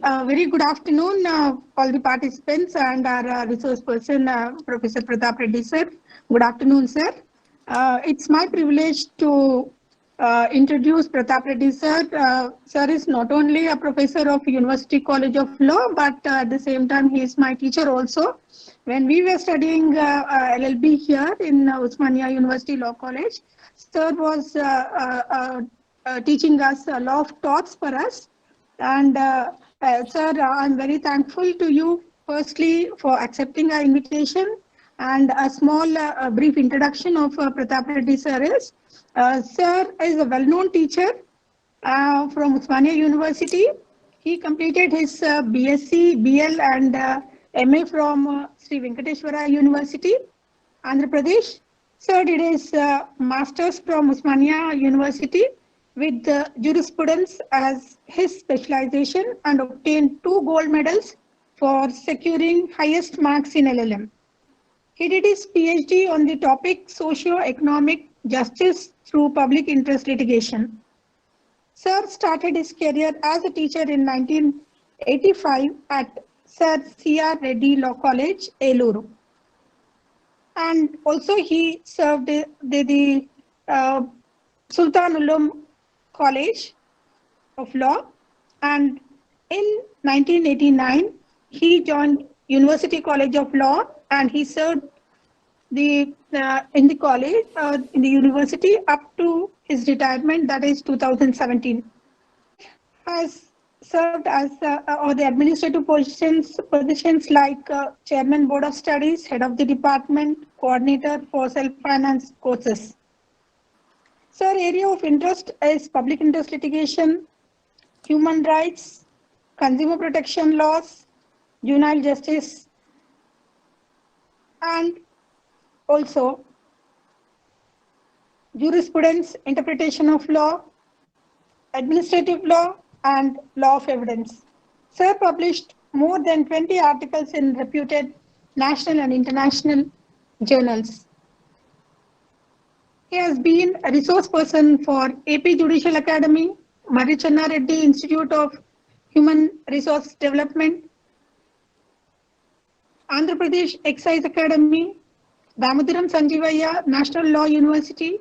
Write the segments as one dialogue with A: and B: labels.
A: very good afternoon, all the participants and our resource person, Professor Pratap Reddy sir. Good afternoon, sir. It's my privilege to introduce Pratap Reddy sir. Sir is not only a professor of University College of Law, but at the same time, he is my teacher also. When we were studying LLB here in Osmania University Law College, sir was teaching us a lot of thoughts for us. And sir, I'm very thankful to you, firstly, for accepting our invitation. And a small brief introduction of Pratap Reddy sir is, sir is a well-known teacher from Osmania University. He completed his BSc, BL and MA from Sri Venkateswara University, Andhra Pradesh. Sir did his Masters from Osmania University with jurisprudence as his specialization and obtained 2 gold medals for securing highest marks in LLM. He did his PhD on the topic socio-economic justice through public interest litigation. Sir started his career as a teacher in 1985 at Sir C.R. Reddy Law College, Eluru. And also he served the Sultan Ulum College of Law, and in 1989 he joined University College of Law and he served in the college in the university up to his retirement, that is 2017. Has served as or the administrative positions like Chairman Board of Studies, Head of the Department, Coordinator for Self-Finance Courses. Sir, area of interest is public interest litigation, human rights, consumer protection laws, juvenile justice, and also jurisprudence, interpretation of law, administrative law, and law of evidence. Sir published more than 20 articles in reputed national and international journals. He has been a resource person for AP Judicial Academy, Murray Channa Reddy Institute of Human Resource Development, Andhra Pradesh Excise Academy, Damodaram Sanjeevayya National Law University,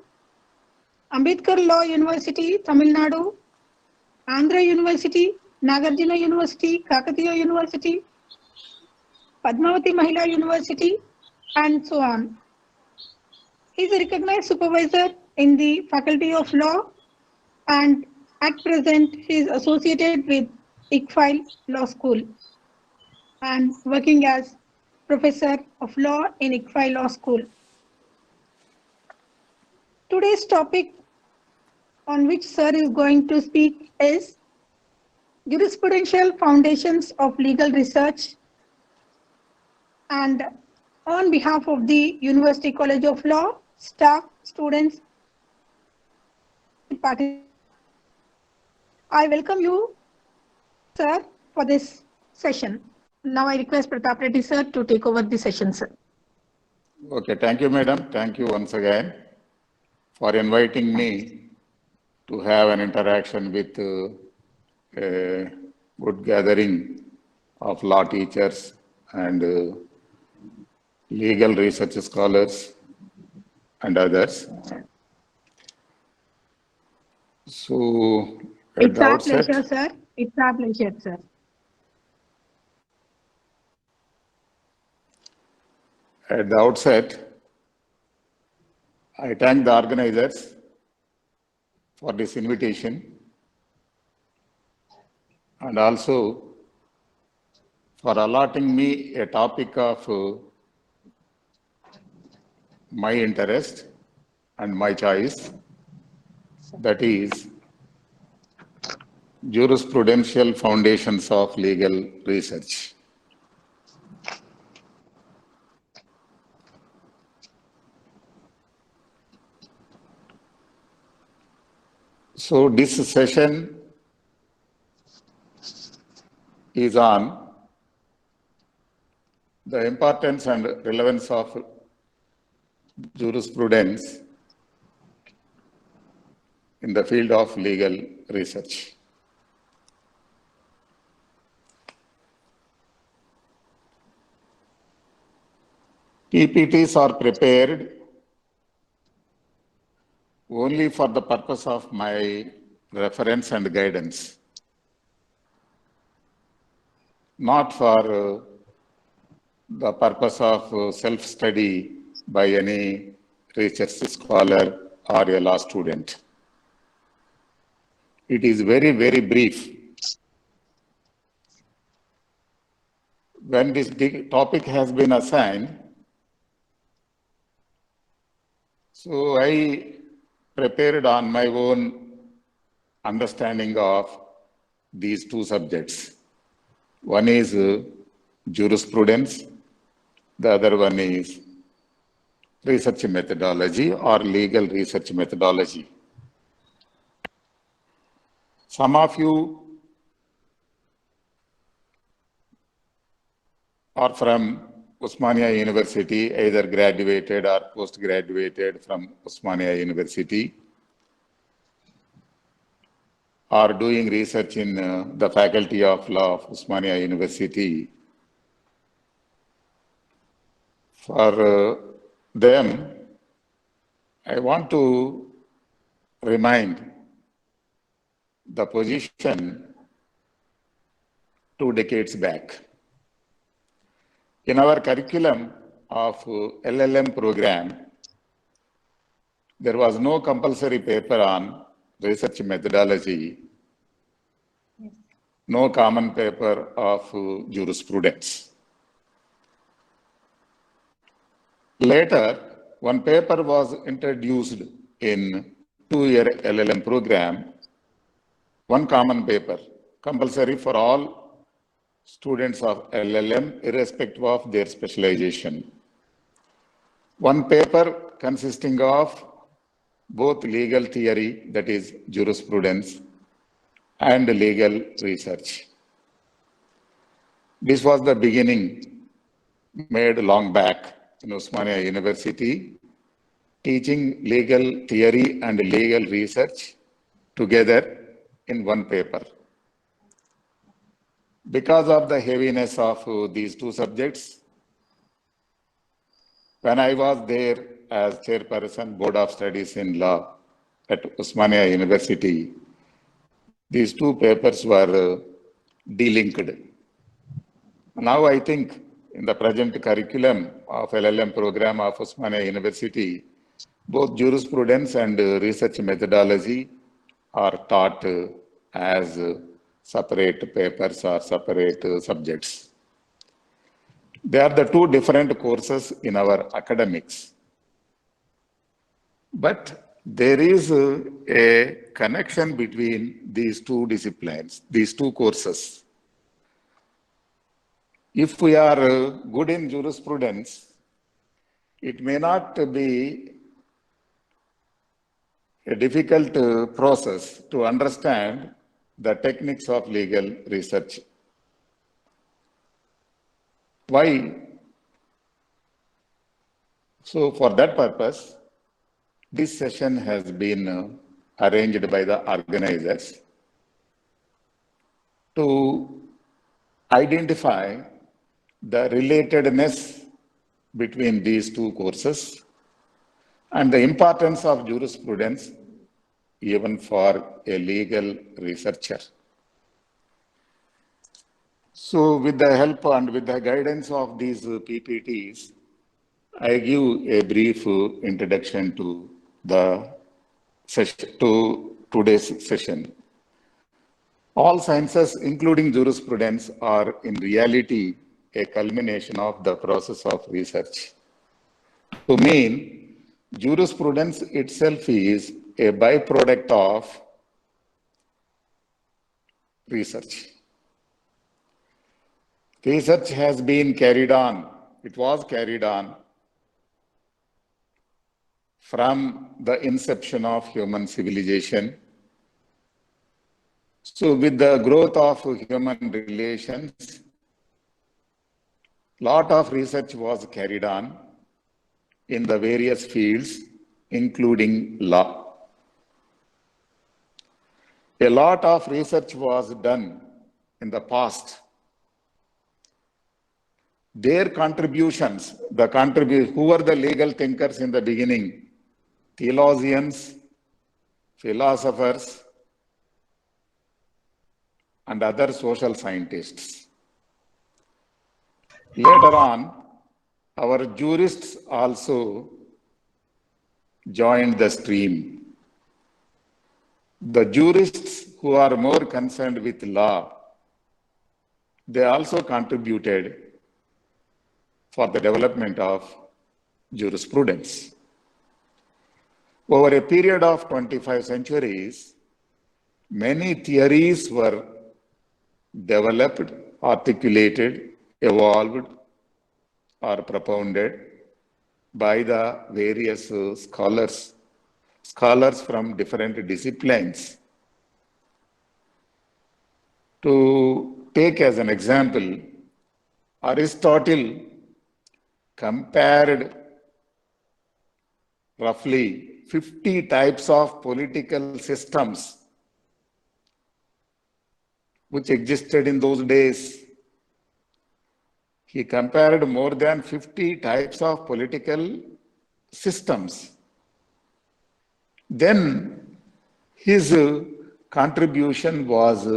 A: Ambedkar Law University, Tamil Nadu, Andhra University, Nagarjuna University, Kakatiya University, Padmavati Mahila University, and so on. He is a recognized supervisor in the Faculty of Law, and at present he is associated with ICFAI Law School and working as Professor of Law in ICFAI Law School. Today's topic on which sir is going to speak is jurisprudential foundations of legal research, and on behalf of the University College of Law, staff, students, I welcome you, sir, for this session. Now I request Pratap Reddy sir to take over the session, sir.
B: Okay, thank you, madam. Thank you once again for inviting me to have an interaction with a good gathering of law teachers and legal research scholars and others. So,
A: it's our pleasure, sir. It's our pleasure, sir.
B: At the outset, I thank the organizers for this invitation and also for allotting me a topic of my interest and my choice, that is jurisprudential foundations of legal research. So this session is on the importance and relevance of jurisprudence in the field of legal research. PPTs are prepared only for the purpose of my reference and guidance, not for the purpose of self-study by any research scholar or a law student. It is very, very brief. When this topic has been assigned, so I prepared on my own understanding of these two subjects. One is jurisprudence, the other one is research methodology or legal research methodology. Some of you are from Osmania University, either graduated or post-graduated from Osmania University, or doing research in the Faculty of Law of Osmania University. For them, I want to remind the position 2 decades back. In our curriculum of LLM program, there was no compulsory paper on research methodology, no common paper of jurisprudence. Later, one paper was introduced in 2-year LLM program, one common paper, compulsory for all students of LLM, irrespective of their specialization. One paper consisting of both legal theory, that is jurisprudence, and legal research. This was the beginning made long back in Osmania University, teaching legal theory and legal research together in one paper. Because of the heaviness of these two subjects, when I was there as chairperson, Board of Studies in Law at Osmania University, these two papers were delinked. Now I think in the present curriculum of LLM program of Osmania University, both jurisprudence and research methodology are taught as separate papers or separate subjects. They are the two different courses in our academics. But there is a connection between these two disciplines, these two courses. If we are good in jurisprudence, it may not be a difficult process to understand the techniques of legal research. Why? So for that purpose, this session has been arranged by the organizers to identify the relatedness between these two courses and the importance of jurisprudence even for a legal researcher. So with the help and with the guidance of these PPTs, I give a brief introduction to the session, to today's session. All sciences, including jurisprudence, are in reality a culmination of the process of research. To mean, jurisprudence itself is a byproduct of research. Research has been carried on, it was carried on from the inception of human civilization. So with the growth of human relations, lot of research was carried on in the various fields, including law. A lot of research was done in the past their contributions, who were the legal thinkers in the beginning? Theologians, philosophers, and other social scientists. Later on, our jurists also joined the stream. The jurists who are more concerned with law, they also contributed for the development of jurisprudence. Over a period of 25 centuries, many theories were developed, articulated, evolved, or propounded by the various scholars from different disciplines. To take as an example, Aristotle compared roughly 50 types of political systems which existed in those days. He compared more than 50 types of political systems. Then his contribution was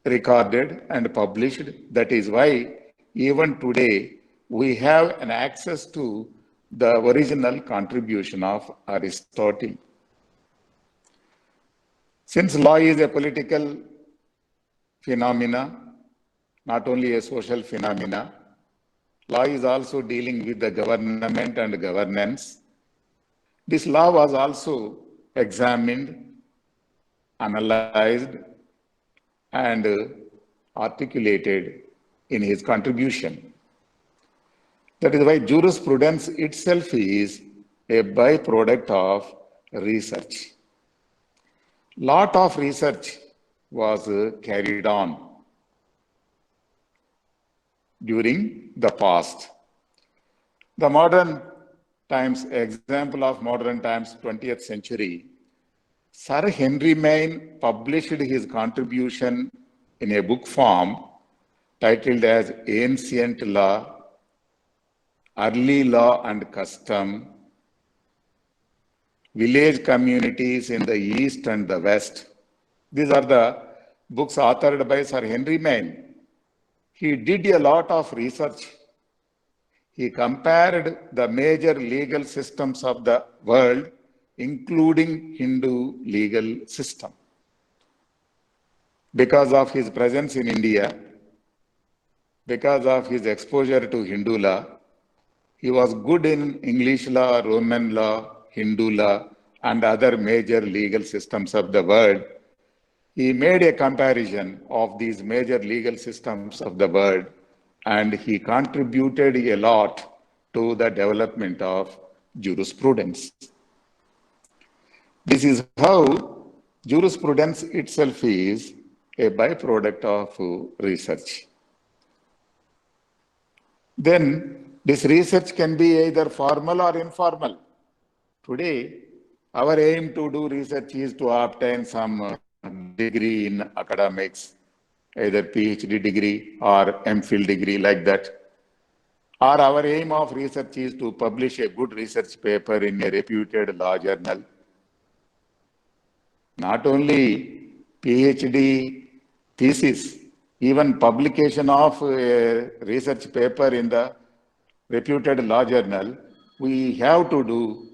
B: recorded and published. That is why even today we have an access to the original contribution of Aristotle. Since law is a political phenomena, not only a social phenomena, law is also dealing with the government and governance. This law was also examined, analyzed, and articulated in his contribution. That is why jurisprudence itself is a byproduct of research. Lot of research was carried on during the past. The modern times, example of modern times, 20th century, Sir Henry Maine published his contribution in a book form titled as Ancient Law, Early Law and Custom, Village Communities in the East and the West. These are the books authored by Sir Henry Maine. He did a lot of research. He compared the major legal systems of the world, including Hindu legal system. Because of his presence in India, because of his exposure to Hindu law, he was good in English law, Roman law, Hindu law, and other major legal systems of the world. He made a comparison of these major legal systems of the world, and he contributed a lot to the development of jurisprudence. This is how jurisprudence itself is a byproduct of research. Then this research can be either formal or informal. Today, our aim to do research is to obtain some degree in academics, either PhD degree or MPhil degree like that. Or our aim of research is to publish a good research paper in a reputed law journal. Not only PhD thesis, even publication of a research paper in the reputed law journal, we have to do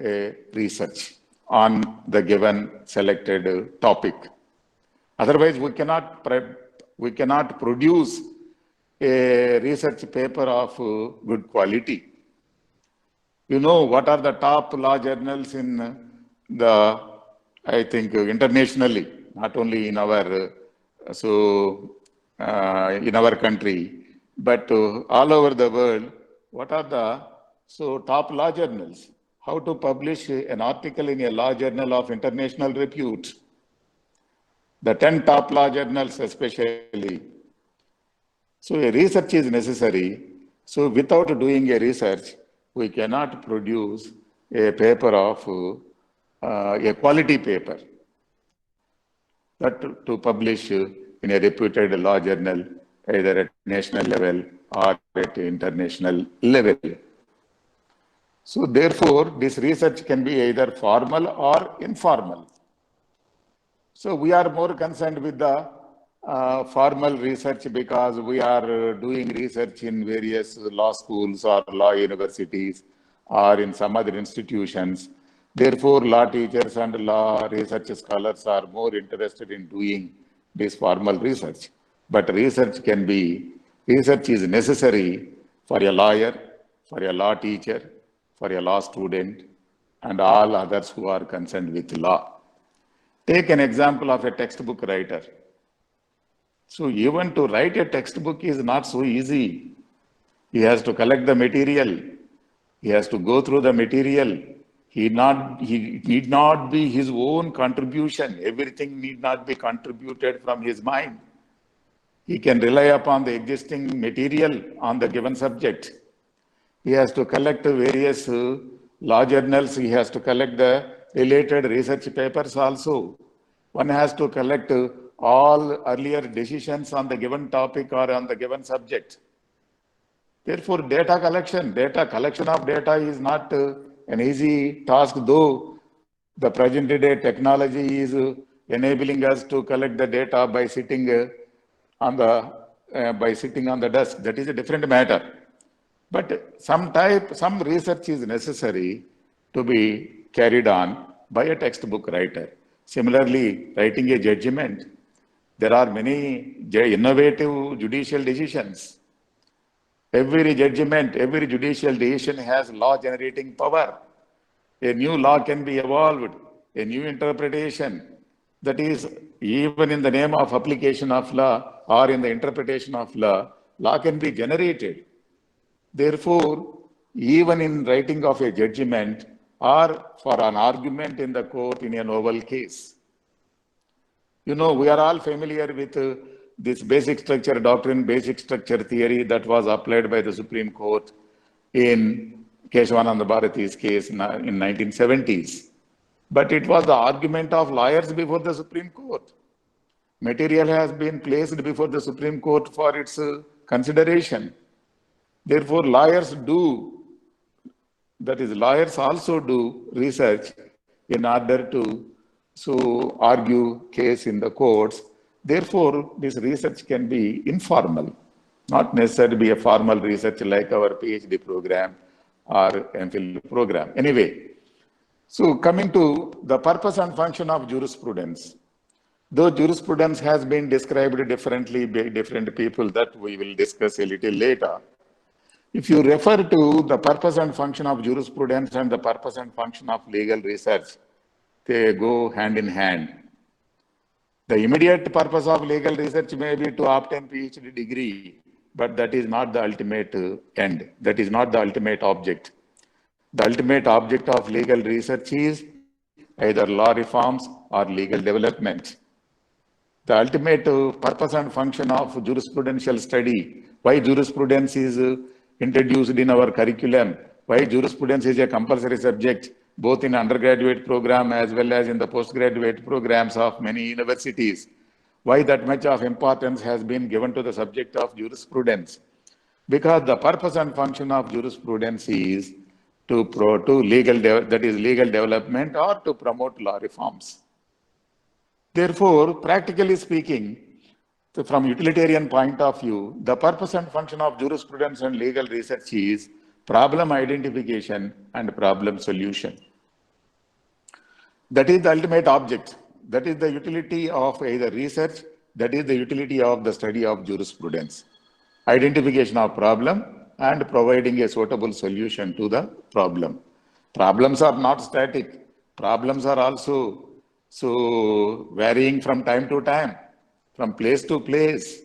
B: a research on the given selected topic. Otherwise, we cannot produce a research paper of good quality. You know what are the top law journals in the, I think, internationally, not only in our in our country, but all over the world. What are the top law journals? How to publish an article in a law journal of international repute? The 10 top law journals especially. So a research is necessary. So without doing a research, we cannot produce a paper of a quality paper that to publish in a reputed law journal, either at national level or at international level. So therefore, this research can be either formal or informal. So we are more concerned with the formal research because we are doing research in various law schools or law universities or in some other institutions. Therefore, law teachers and law research scholars are more interested in doing this formal research. But research is necessary for a lawyer, for a law teacher, for a law student, and all others who are concerned with law. Take an example of a textbook writer. So even to write a textbook is not so easy. He has to collect the material. He has to go through the material. He need not be his own contribution. Everything need not be contributed from his mind. He can rely upon the existing material on the given subject. He has to collect various law journals. He has to collect the related research papers also. One has to collect all earlier decisions on the given topic or on the given subject. Therefore, data collection of data is not an easy task, though the present day technology is enabling us to collect the data by sitting on the desk. That is a different matter. But some research is necessary to be carried on by a textbook writer. Similarly, writing a judgment, there are many innovative judicial decisions. Every judgment, every judicial decision has law generating power. A new law can be evolved, a new interpretation. That is, even in the name of application of law or in the interpretation of law, law can be generated. Therefore, even in writing of a judgment or for an argument in the court in a novel case, you know, we are all familiar with this basic structure doctrine, basic structure theory that was applied by the Supreme Court in Keshavananda Bharati's case in 1970s. But it was the argument of lawyers before the Supreme Court. Material has been placed before the Supreme Court for its consideration. Therefore, lawyers also do research in order to argue case in the courts. Therefore, this research can be informal, not necessarily be a formal research like our PhD program or MPhil program. Anyway, so coming to the purpose and function of jurisprudence. Though jurisprudence has been described differently by different people, that we will discuss a little later. If you refer to the purpose and function of jurisprudence and the purpose and function of legal research, they go hand in hand. The immediate purpose of legal research may be to obtain PhD degree, but that is not the ultimate end. That is not the ultimate object. The ultimate object of legal research is either law reforms or legal development. The ultimate purpose and function of jurisprudential study, why jurisprudence is introduced in our curriculum, why jurisprudence is a compulsory subject, both in undergraduate program as well as in the postgraduate programs of many universities. Why that much of importance has been given to the subject of jurisprudence? Because the purpose and function of jurisprudence is legal development or to promote law reforms. Therefore, practically speaking, from utilitarian point of view, the purpose and function of jurisprudence and legal research is problem identification and problem solution. That is the ultimate object. That is the utility of either research, that is the utility of the study of jurisprudence. Identification of problem and providing a suitable solution to the problem. Problems are not static. Problems are also varying from time to time, from place to place.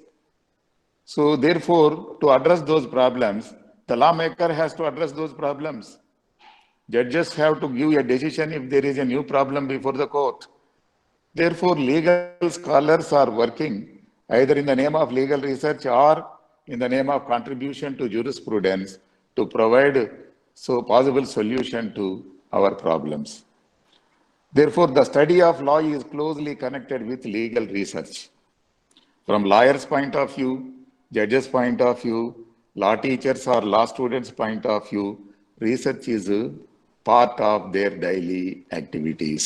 B: So therefore, to address those problems, the lawmaker has to address those problems. Judges have to give a decision if there is a new problem before the court. Therefore, legal scholars are working either in the name of legal research or in the name of contribution to jurisprudence to provide possible solution to our problems. Therefore, the study of law is closely connected with legal research. From lawyers' point of view, judges' point of view, law teachers or law students' point of view, research is a part of their daily activities.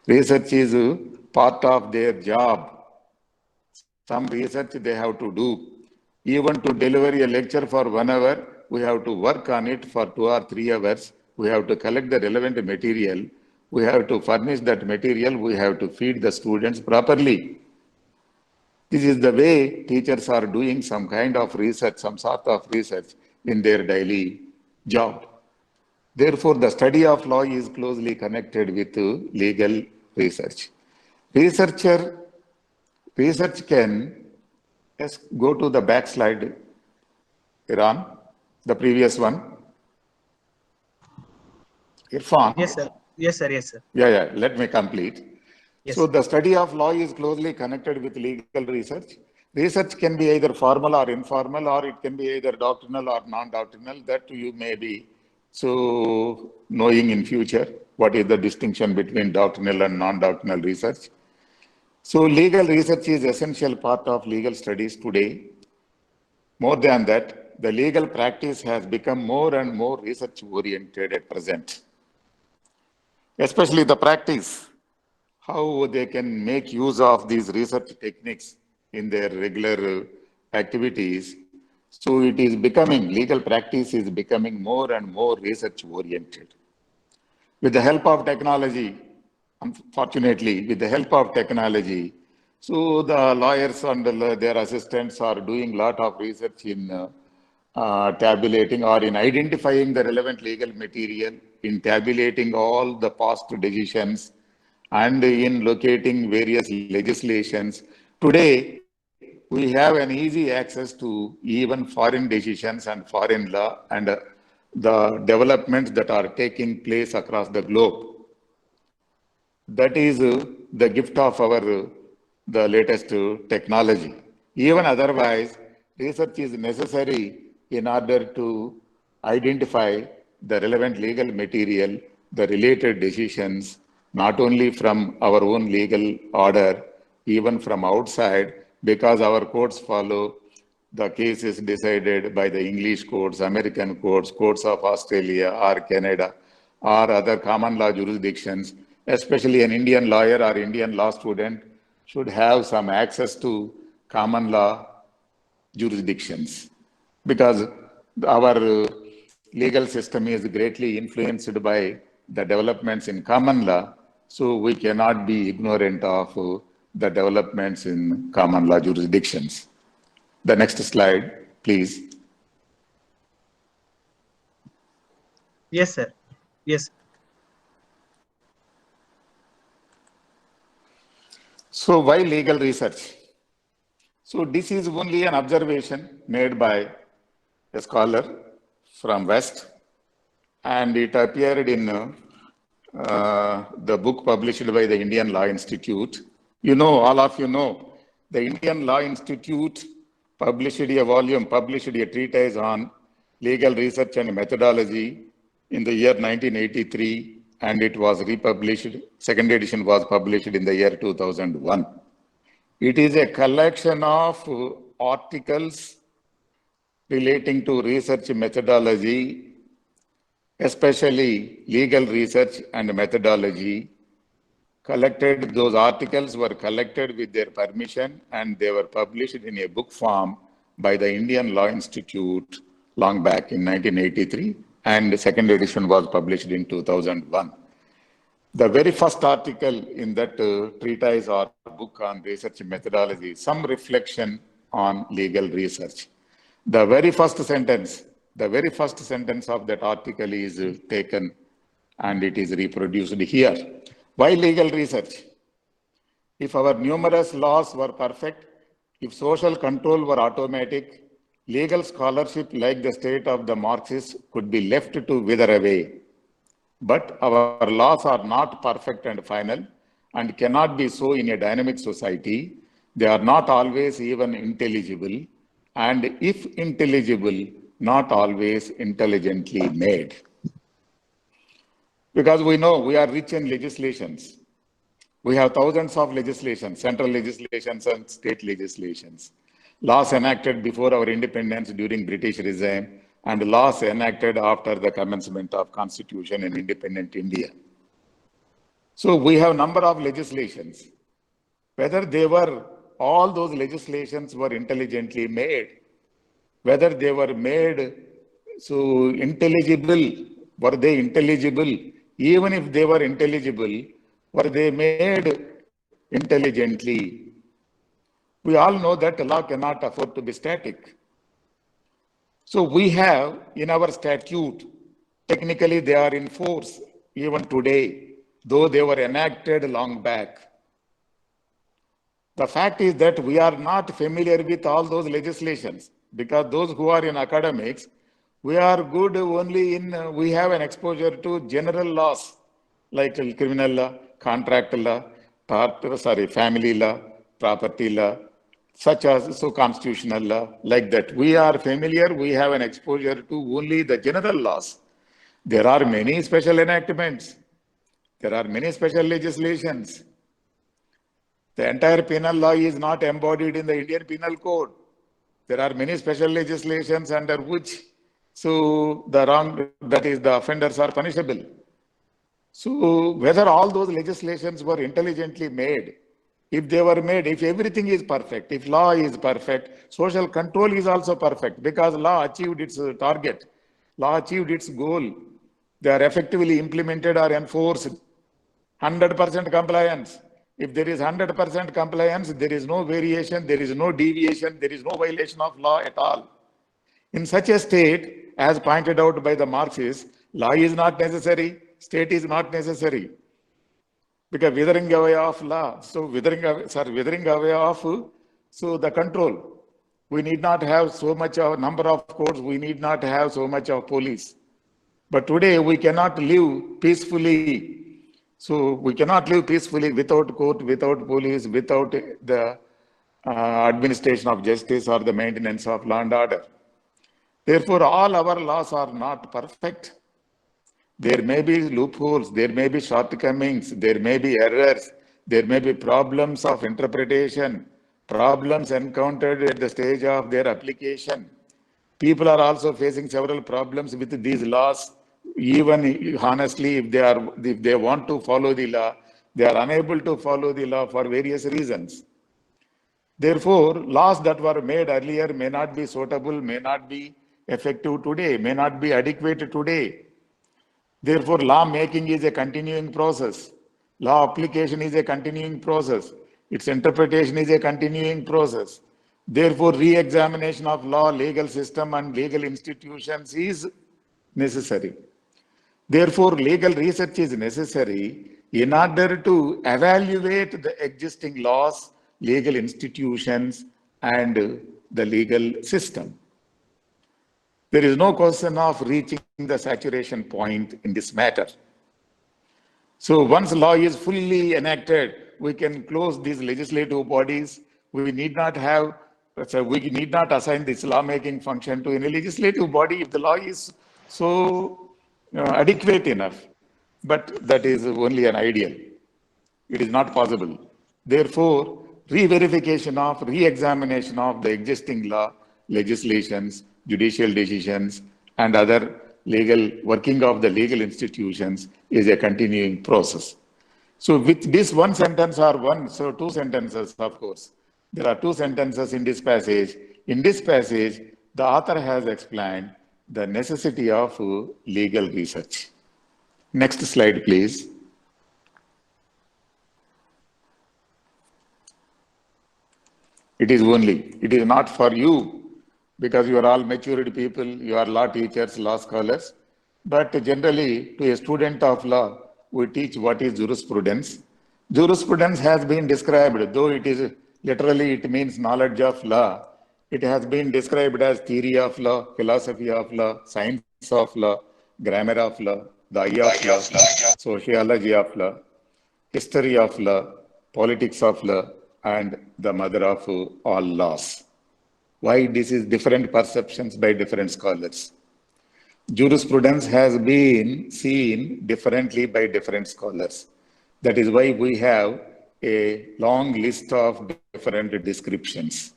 B: Research is a part of their job. Some research they have to do. Even to deliver a lecture for 1 hour, we have to work on it for 2 or 3 hours. We have to collect the relevant material. We have to furnish that material. We have to feed the students properly. This is the way teachers are doing some kind of research, some sort of research in their daily job. Therefore, the study of law is closely connected with legal research. Research can, yes, go to the back slide, Iran, the previous one. Irfan.
C: Yes, sir. Yes, sir. Yes, sir.
B: Yeah, let me complete.
C: Yes.
B: So the study of law is closely connected with legal research. Research can be either formal or informal, or it can be either doctrinal or non-doctrinal. That you may be so knowing in future what is the distinction between doctrinal and non-doctrinal research. So legal research is essential part of legal studies today. More than that, the legal practice has become more and more research oriented at present. Especially the practice, how they can make use of these research techniques in their regular activities. So it is becoming, legal practice is becoming more and more research oriented. With the help of technology, unfortunately, with the help of technology, so the lawyers and their assistants are doing a lot of research in tabulating or in identifying the relevant legal material, in tabulating all the past decisions, and in locating various legislations. Today, we have an easy access to even foreign decisions and foreign law and the developments that are taking place across the globe. That is the gift of our the latest technology. Even otherwise, research is necessary in order to identify the relevant legal material, the related decisions, not only from our own legal order, even from outside, because our courts follow the cases decided by the English courts, American courts, courts of Australia or Canada, or other common law jurisdictions. Especially an Indian lawyer or Indian law student should have some access to common law jurisdictions, because our legal system is greatly influenced by the developments in common law, so we cannot be ignorant of the developments in common law jurisdictions. The next slide, please.
C: Yes, sir. Yes.
B: So why legal research? So this is only an observation made by a scholar from West, and it appeared in the book published by the Indian Law Institute. You know, all of you know, the Indian Law Institute published a treatise on legal research and methodology in the year 1983, and it was republished. Second edition was published in the year 2001. It is a collection of articles relating to research methodology, especially legal research and methodology. Those articles were collected with their permission, and they were published in a book form by the Indian Law Institute long back in 1983, and the second edition was published in 2001. The very first article in that treatise or book on research methodology, some reflection on legal research. The very first sentence of that article is taken and it is reproduced here. Why legal research? If our numerous laws were perfect, if social control were automatic, legal scholarship like the state of the Marxists could be left to wither away. But our laws are not perfect and final and cannot be so in a dynamic society. They are not always even intelligible, and if intelligible, not always intelligently made. Because we know we are rich in legislations. We have thousands of legislations, central legislations and state legislations. laws enacted before our independence during British regime, and laws enacted after the commencement of Constitution in independent India. So we have number of legislations. Whether all those legislations were intelligently made, whether they were made so intelligible, were they intelligible? Even if they were intelligible, were they made intelligently? We all know that law cannot afford to be static. So we have in our statute, technically they are in force even today, though they were enacted long back. The fact is that we are not familiar with all those legislations because those who are in academics, we are good only in, we have an exposure to general laws like criminal law, contract law, family law, property law, such as constitutional law, like that. We are familiar, we have an exposure to only the general laws. There are many special enactments. There are many special legislations. The entire penal law is not embodied in the Indian Penal Code. There are many special legislations under which, the offenders are punishable. So whether all those legislations were intelligently made, if they were made, if everything is perfect, if law is perfect, social control is also perfect because law achieved its target, law achieved its goal. They are effectively implemented or enforced. 100% compliance. If there is 100% compliance, there is no variation, there is no deviation, there is no violation of law at all. In such a state, as pointed out by the Marxists, law is not necessary, state is not necessary. Because withering away of law, withering away of the control. We need not have so much of number of courts, we need not have so much of police. But today we cannot live peacefully. So we cannot live peacefully without court, without police, without the administration of justice or the maintenance of law and order. Therefore, all our laws are not perfect. There may be loopholes, there may be shortcomings, there may be errors, there may be problems of interpretation, problems encountered at the stage of their application. People are also facing several problems with these laws. Even honestly, if they want to follow the law, they are unable to follow the law for various reasons. Therefore, laws that were made earlier may not be suitable, may not be effective today, may not be adequate today. Therefore, law making is a continuing process. Law application is a continuing process. Its interpretation is a continuing process. Therefore, re-examination of law, legal system and legal institutions is necessary. Therefore, legal research is necessary in order to evaluate the existing laws, legal institutions, and the legal system. There is no question of reaching the saturation point in this matter. So once law is fully enacted, we can close these legislative bodies. We need not assign this lawmaking function to any legislative body if the law is so adequate enough. But that is only an ideal. It is not possible. Therefore, re-verification of, re-examination of the existing law, legislations, judicial decisions, and other legal working of the legal institutions is a continuing process. So with this one sentence or two sentences, of course. There are two sentences in this passage. In this passage, the author has explained the necessity of legal research. Next slide, please. It is not for you because you are all matured people, you are law teachers, law scholars. But generally, to a student of law, we teach what is jurisprudence. Jurisprudence has been described, though it is literally, it means knowledge of law. It has been described as theory of law, philosophy of law, science of law, grammar of law, the eye of law, sociology of law, history of law, politics of law, and the mother of all laws. Why this is different perceptions by different scholars. Jurisprudence has been seen differently by different scholars. That is why we have a long list of different descriptions.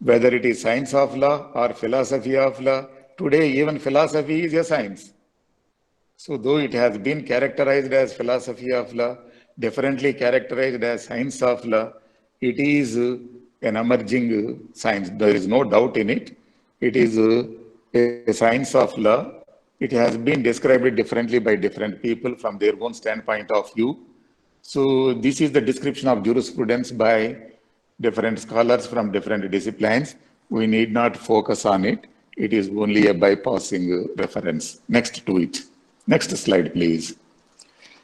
B: whether it is science of law or philosophy of law. Today, even philosophy is a science. So though it has been characterized as philosophy of law, differently characterized as science of law, it is an emerging science. There is no doubt in it. It is a science of law. It has been described differently by different people from their own standpoint of view. So this is the description of jurisprudence by different scholars from different disciplines. We need not focus on it. It is only a bypassing reference. Next to it. Next slide, please.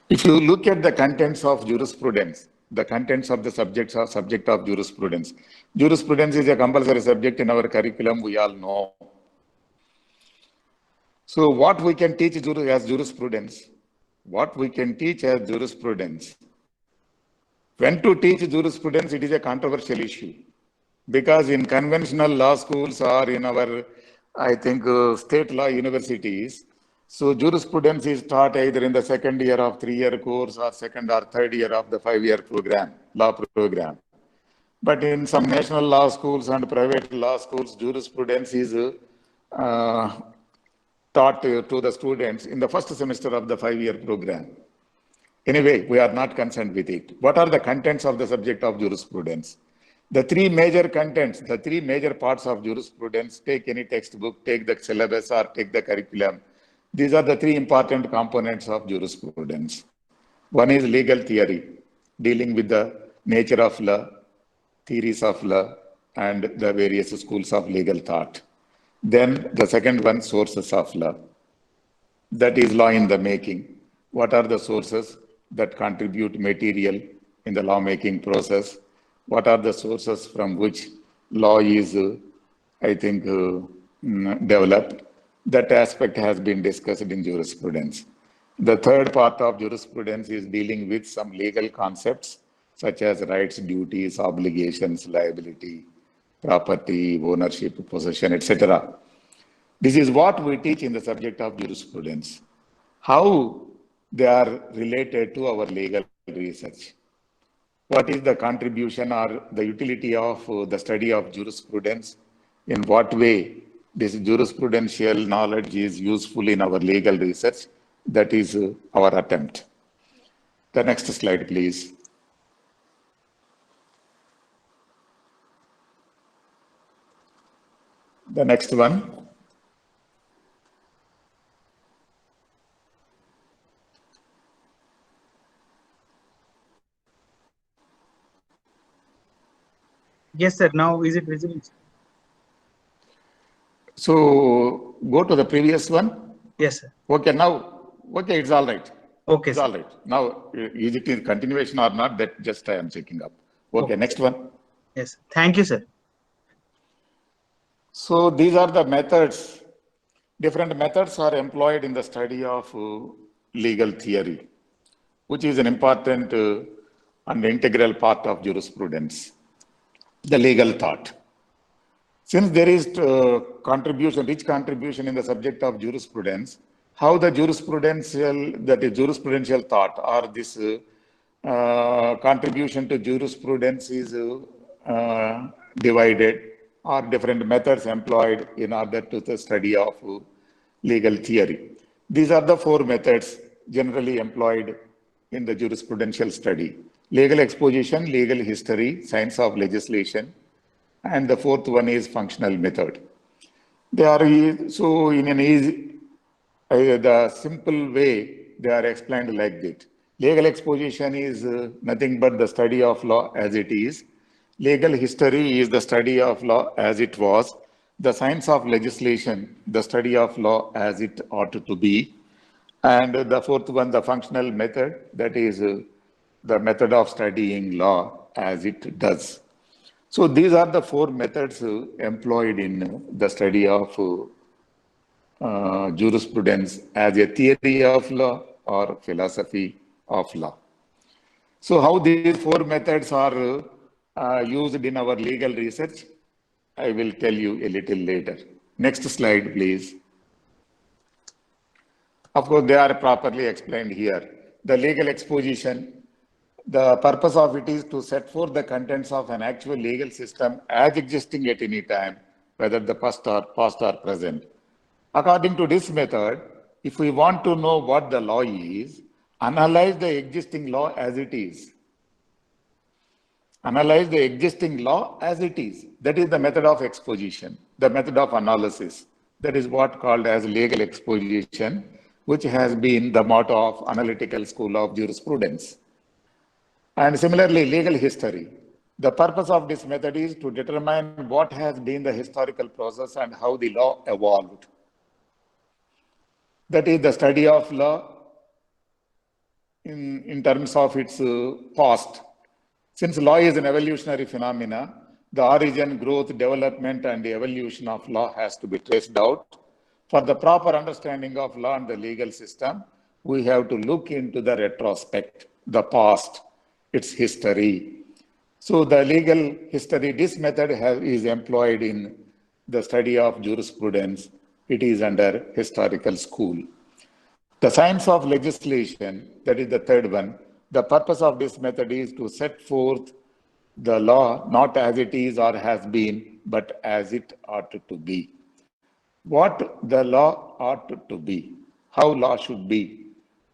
B: If you look at the contents of jurisprudence, the contents of the subject of jurisprudence. Jurisprudence is a compulsory subject in our curriculum, we all know. So what we can teach as jurisprudence? What we can teach as jurisprudence? When to teach jurisprudence, it is a controversial issue. Because in conventional law schools or in our, I think, state law universities, so jurisprudence is taught either in the second year of 3-year course or second or third year of the 5-year program, law program. But in some national law schools and private law schools, jurisprudence is taught to the students in the first semester of the 5-year program. Anyway, we are not concerned with it. What are the contents of the subject of jurisprudence? The three major contents, the three major parts of jurisprudence, take any textbook, take the syllabus or take the curriculum. These are the three important components of jurisprudence. One is legal theory, dealing with the nature of law, theories of law, and the various schools of legal thought. Then the second one, sources of law. That is law in the making. What are the sources that contribute material in the lawmaking process? What are the sources from which law is, I think, developed? That aspect has been discussed in jurisprudence. The third part of jurisprudence is dealing with some legal concepts such as rights, duties, obligations, liability, property, ownership, possession, etc. This is what we teach in the subject of jurisprudence. How they are related to our legal research. What is the contribution or the utility of the study of jurisprudence? In what way this jurisprudential knowledge is useful in our legal research? That is our attempt. The next slide, please. The next one.
C: Yes, sir. Now is it visible?
B: So go to the previous one.
C: Yes, sir.
B: Okay, now, okay, it's all right.
C: Okay,
B: it's
C: sir.
B: all right. Now, is it in continuation or not? That just I am checking up. Okay, next one.
C: Yes. Thank you, sir.
B: So these are the methods. Different methods are employed in the study of legal theory, which is an important and integral part of jurisprudence, the legal thought. Since there is rich contribution in the subject of jurisprudence, how the jurisprudential thought or this contribution to jurisprudence is divided, or different methods employed in order to the study of legal theory. These are the four methods generally employed in the jurisprudential study: legal exposition, legal history, science of legislation, and the fourth one is functional method. They are so in an easy, the simple way they are explained like that. Legal exposition is nothing but the study of law as it is. Legal history is the study of law as it was. The science of legislation, the study of law as it ought to be. And the fourth one, the functional method, that is the method of studying law as it does. So these are the four methods employed in the study of jurisprudence as a theory of law or philosophy of law. So how these four methods are used in our legal research, I will tell you a little later. Next slide, please. Of course, they are properly explained here. The legal exposition, The purpose of it is to set forth the contents of an actual legal system as existing at any time, whether the past or present. According to this method, if we want to know what the law is, analyze the existing law as it is. Analyze the existing law as it is. That is the method of exposition, the method of analysis. That is what called as legal exposition, which has been the motto of analytical school of jurisprudence. And similarly, legal history. The purpose of this method is to determine what has been the historical process and how the law evolved. That is the study of law in terms of its past. Since law is an evolutionary phenomena, the origin, growth, development, and the evolution of law has to be traced out. For the proper understanding of law and the legal system, we have to look into the retrospect, the past, its history. So the legal history, this method is employed in the study of jurisprudence. It is under historical school. The science of legislation, that is the third one. The purpose of this method is to set forth the law not as it is or has been, but as it ought to be. What the law ought to be, how law should be.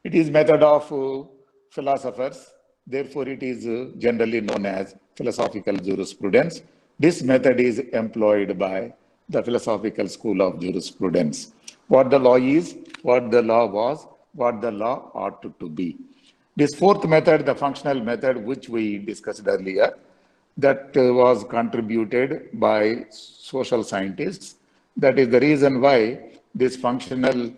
B: It is method of philosophers, therefore it is generally known as philosophical jurisprudence. This method is employed by the philosophical school of jurisprudence. What the law is, what the law was, what the law ought to be. This fourth method, the functional method, which we discussed earlier, that was contributed by social scientists. That is the reason why this functional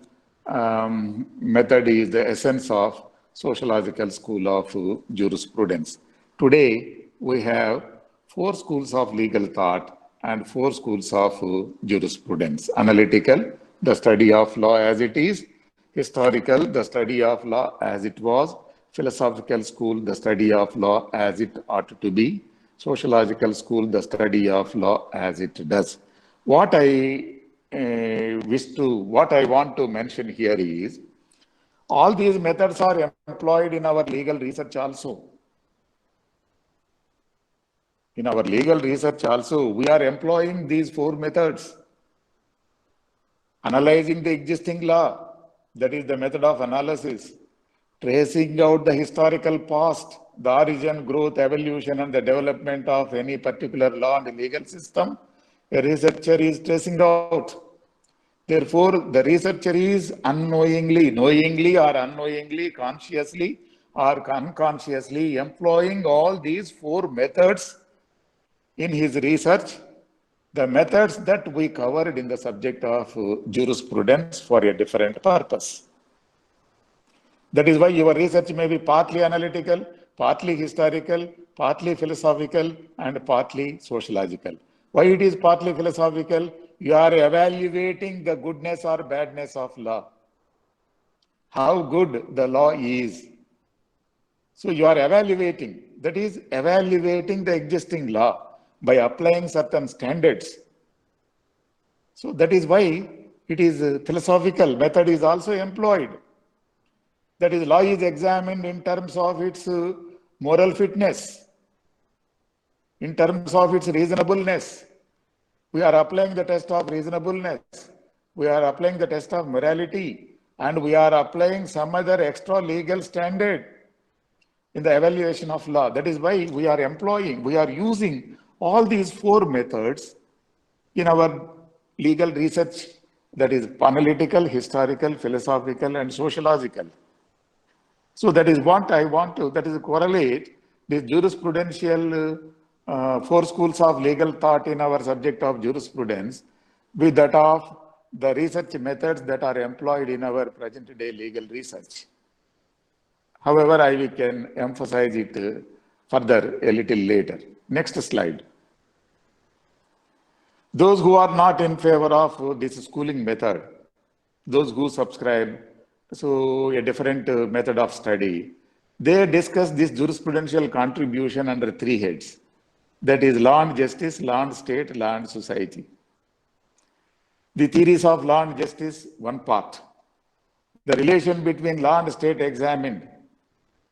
B: method is the essence of sociological school of jurisprudence. Today, we have 4 schools of legal thought and 4 schools of jurisprudence. Analytical, the study of law as it is. Historical, the study of law as it was. Philosophical school, the study of law as it ought to be. Sociological school, the study of law as it does. What I want to mention here is, all these methods are employed in our legal research also. In our legal research also, we are employing these 4 methods. Analyzing the existing law, that is the method of analysis. Tracing out the historical past, the origin, growth, evolution, and the development of any particular law and legal system, a researcher is tracing out. Therefore, the researcher is unknowingly, knowingly or unknowingly, consciously or unconsciously employing all these 4 methods in his research, the methods that we covered in the subject of jurisprudence for a different purpose. That is why your research may be partly analytical, partly historical, partly philosophical, and partly sociological. Why it is partly philosophical? You are evaluating the goodness or badness of law. How good the law is. So you are evaluating, that is evaluating the existing law by applying certain standards. So that is why it is a philosophical method is also employed. That is, law is examined in terms of its moral fitness, in terms of its reasonableness. We are applying the test of reasonableness. We are applying the test of morality, and we are applying some other extra legal standard in the evaluation of law. That is why we are using all these 4 methods in our legal research, that is analytical, historical, philosophical, and sociological. So that is what I want to, that is correlate this jurisprudential 4 schools of legal thought in our subject of jurisprudence with that of the research methods that are employed in our present day legal research. However, I can emphasize it further a little later. Next slide. Those who are not in favor of this schooling method, those who subscribe to a different method of study, they discuss this jurisprudential contribution under 3 heads. That is law and justice, law and state, law and society. The theories of law and justice, one part. The relation between law and state examined.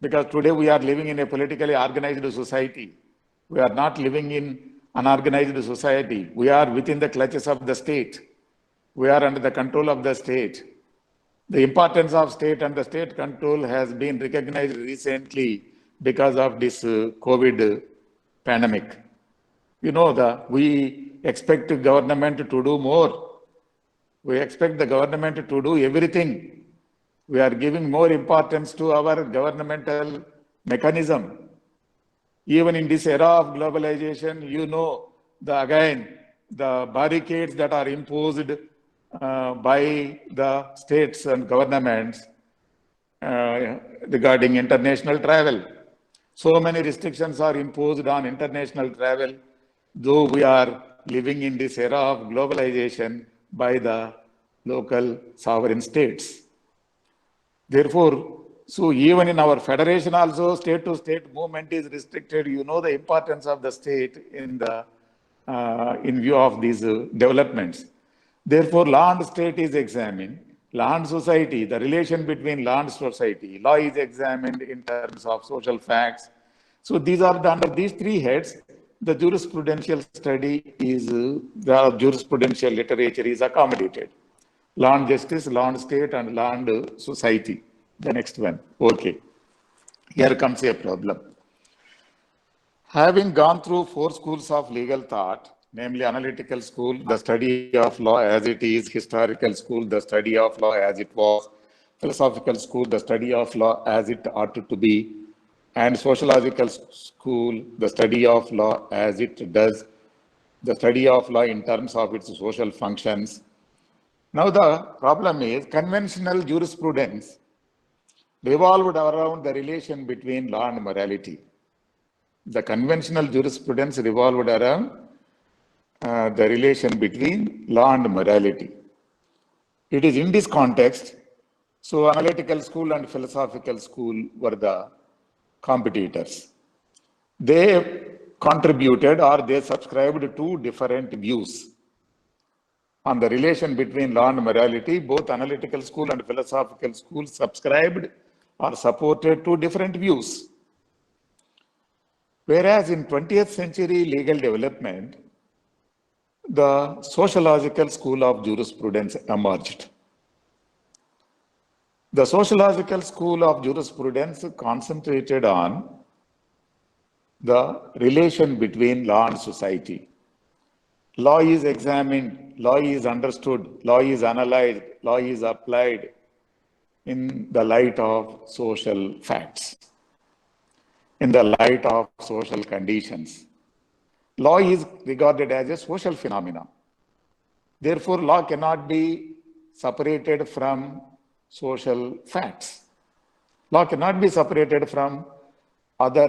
B: because today we are living in a politically organized society. We are not living in unorganized society. We are within the clutches of the state. We are under the control of the state. The importance of state and the state control has been recognized recently because of this COVID pandemic. You know, we expect the government to do more. We expect the government to do everything. We are giving more importance to our governmental mechanism. Even in this era of globalization, you know, the barricades that are imposed by the states and governments regarding international travel. So many restrictions are imposed on international travel, though we are living in this era of globalization by the local sovereign states. Therefore, so even in our federation also, state to state movement is restricted. You know the importance of the state in view of these developments. Therefore, land state is examined, land society, the relation between land society, law is examined in terms of social facts. So these are under these three heads, the jurisprudential study is, the jurisprudential literature is accommodated. Land justice, land state, and land society. The next one. Okay. Here comes a problem. Having gone through 4 schools of legal thought, namely analytical school, the study of law as it is, historical school, the study of law as it was, philosophical school, the study of law as it ought to be, and sociological school, the study of law as it does, the study of law in terms of its social functions. Now the problem is conventional jurisprudence revolved around the relation between law and morality. The conventional jurisprudence revolved around the relation between law and morality. It is in this context, so analytical school and philosophical school were the competitors. They contributed or they subscribed to different views on the relation between law and morality. Both analytical school and philosophical school subscribed or supported two different views. Whereas in 20th century legal development, the sociological school of jurisprudence emerged. The sociological school of jurisprudence concentrated on the relation between law and society. Law is examined, law is understood, law is analyzed, law is applied in the light of social facts, in the light of social conditions. Law is regarded as a social phenomenon. Therefore, law cannot be separated from social facts. Law cannot be separated from other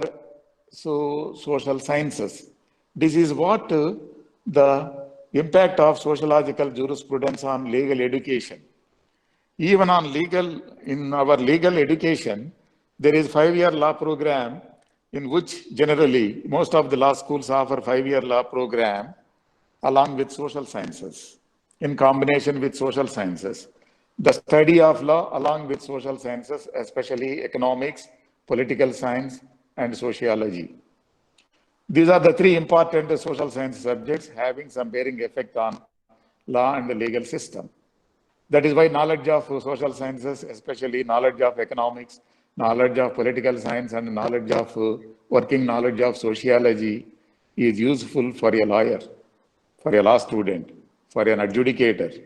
B: social sciences. This is what the impact of sociological jurisprudence on legal education. Even in our legal education, there is 5-year law program in which generally most of the law schools offer 5-year law program along with social sciences, in combination with social sciences. The study of law along with social sciences, especially economics, political science, and sociology. These are the 3 important social science subjects having some bearing effect on law and the legal system. That is why knowledge of social sciences, especially knowledge of economics, knowledge of political science, and knowledge of working knowledge of sociology is useful for a lawyer, for a law student, for an adjudicator.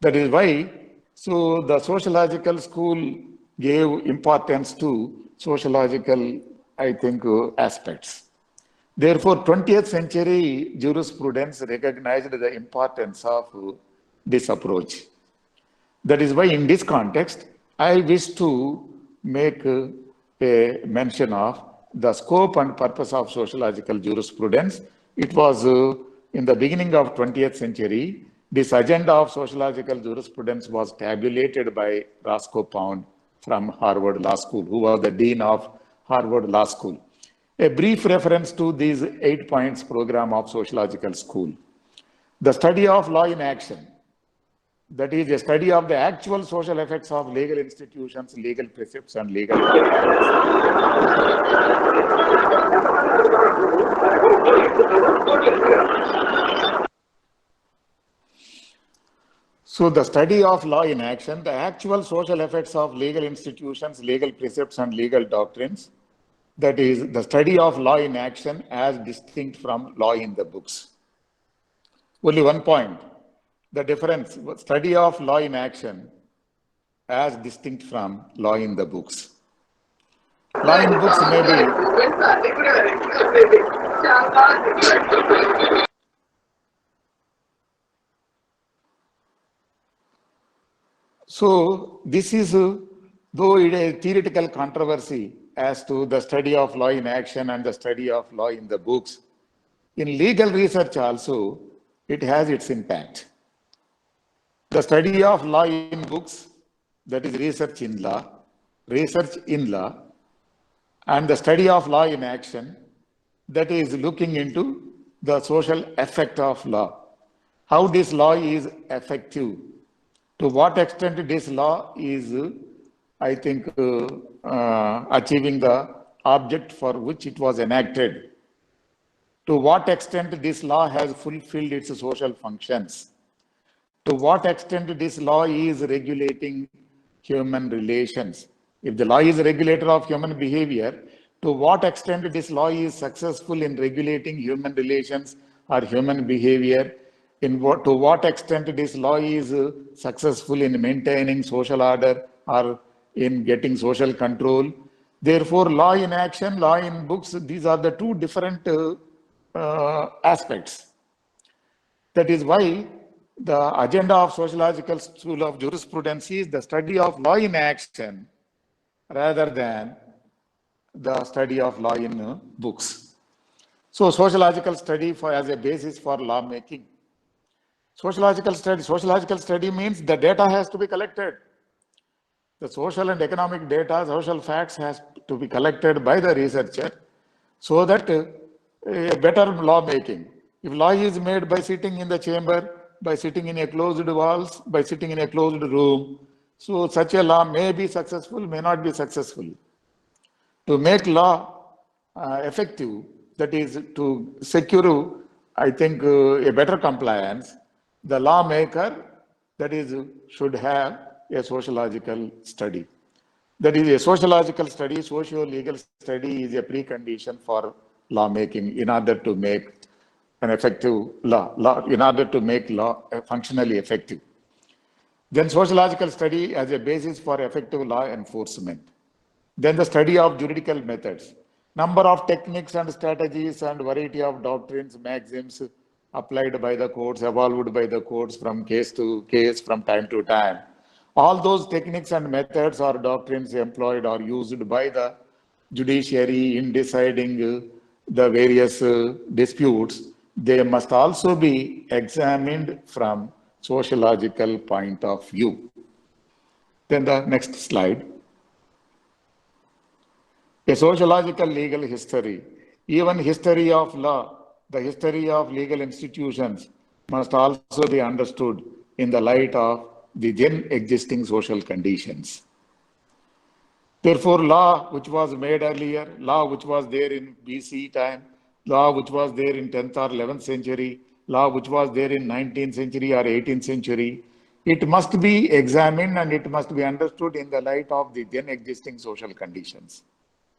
B: That is why, so the sociological school gave importance to sociological, aspects. Therefore, 20th century jurisprudence recognized the importance of this approach. That is why in this context, I wish to make a mention of the scope and purpose of sociological jurisprudence. It was in the beginning of 20th century, this agenda of sociological jurisprudence was tabulated by Roscoe Pound from Harvard Law School, who was the dean of Harvard Law School. A brief reference to these 8 points program of sociological school. The study of law in action. That is a study of the actual social effects of legal institutions, legal precepts, and legal. So the study of law in action, the actual social effects of legal institutions, legal precepts, and legal doctrines. That is the study of law in action as distinct from law in the books. Only one point, the difference, study of law in action as distinct from law in the books. Law in books may be. So this is, though it is a theoretical controversy as to the study of law in action and the study of law in the books, in legal research also, it has its impact. The study of law in books, that is research in law, and the study of law in action, that is looking into the social effect of law. How this law is effective, to what extent this law is, I think, achieving the object for which it was enacted. To what extent this law has fulfilled its social functions. To what extent this law is regulating human relations. If the law is a regulator of human behavior, to what extent this law is successful in regulating human relations or human behavior, to what extent this law is successful in maintaining social order or in getting social control. Therefore, law in action, law in books, these are the two different aspects. That is why the agenda of Sociological School of Jurisprudence is the study of law in action rather than the study of law in books. So sociological study as a basis for law making. Sociological study means the data has to be collected. The social and economic data, social facts has to be collected by the researcher so that a better law making. If law is made by sitting in the chamber, by sitting in a closed walls, by sitting in a closed room, so such a law may be successful, may not be successful. To make law effective, that is to secure, I think, a better compliance, the lawmaker, that is, should have a sociological study. That is, a sociological study, socio-legal study is a precondition for lawmaking in order to make an effective law, in order to make law functionally effective. Then sociological study as a basis for effective law enforcement. Then the study of juridical methods. Number of techniques and strategies and variety of doctrines, maxims applied by the courts, evolved by the courts from case to case, from time to time. All those techniques and methods or doctrines employed or used by the judiciary in deciding the various disputes, they must also be examined from sociological point of view. Then the next slide. A sociological legal history, even history of law, the history of legal institutions must also be understood in the light of the then existing social conditions. Therefore, law which was made earlier, law which was there in BC time, law which was there in 10th or 11th century, law which was there in 19th century or 18th century, it must be examined and it must be understood in the light of the then existing social conditions.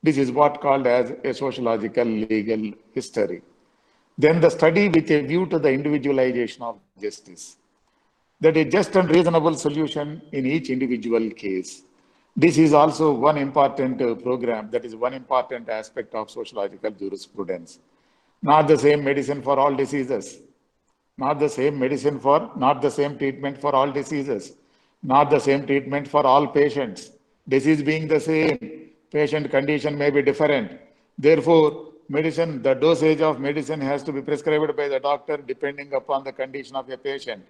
B: This is what called as a sociological legal history. Then the study with a view to the individualization of justice. That a just and reasonable solution in each individual case. This is also one important program, that is one important aspect of sociological jurisprudence. Not the same medicine for all diseases. Not the same medicine for, not the same treatment for all diseases. Not the same treatment for all patients. Disease being the same, patient condition may be different. Therefore, medicine, the dosage of medicine has to be prescribed by the doctor depending upon the condition of a patient.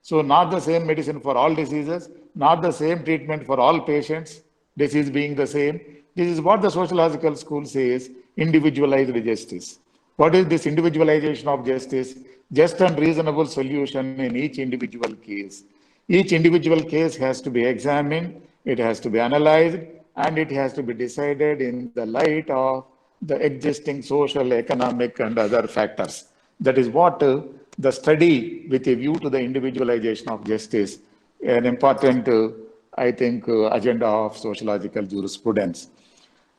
B: So not the same medicine for all diseases, not the same treatment for all patients, disease being the same. This is what the sociological school says, individualized justice. What is this individualization of justice? Just and reasonable solution in each individual case. Each individual case has to be examined, it has to be analyzed, and it has to be decided in the light of the existing social, economic, and other factors. That is what the study with a view to the individualization of justice, an important, I think, agenda of sociological jurisprudence.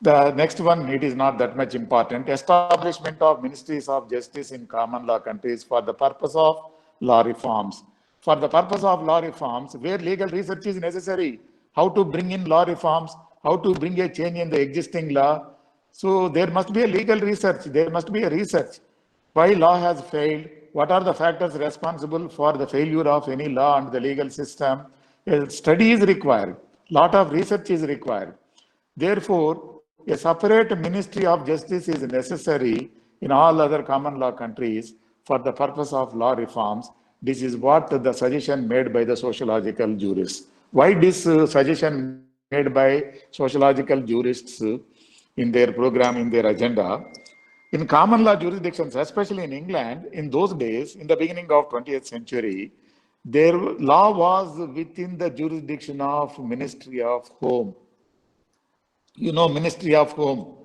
B: The next one, it is not that much important. Establishment of ministries of justice in common law countries for the purpose of law reforms. For the purpose of law reforms, where legal research is necessary, how to bring in law reforms, how to bring a change in the existing law. So there must be a legal research, there must be a research. Why law has failed? What are the factors responsible for the failure of any law and the legal system? A study is required. Lot of research is required. Therefore, a separate Ministry of Justice is necessary in all other common law countries for the purpose of law reforms. This is what the suggestion made by the sociological jurists. Why this suggestion made by sociological jurists in their program, in their agenda? In common law jurisdictions, especially in England, in those days, in the beginning of 20th century, their law was within the jurisdiction of Ministry of Home. You know, Ministry of Home.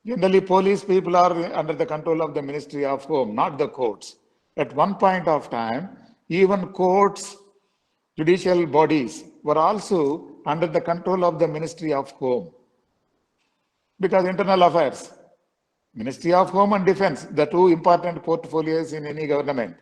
B: Generally, police people are under the control of the Ministry of Home, not the courts. At one point of time, even courts, judicial bodies were also under the control of the Ministry of Home. Because internal affairs, Ministry of Home and Defense, the two important portfolios in any government.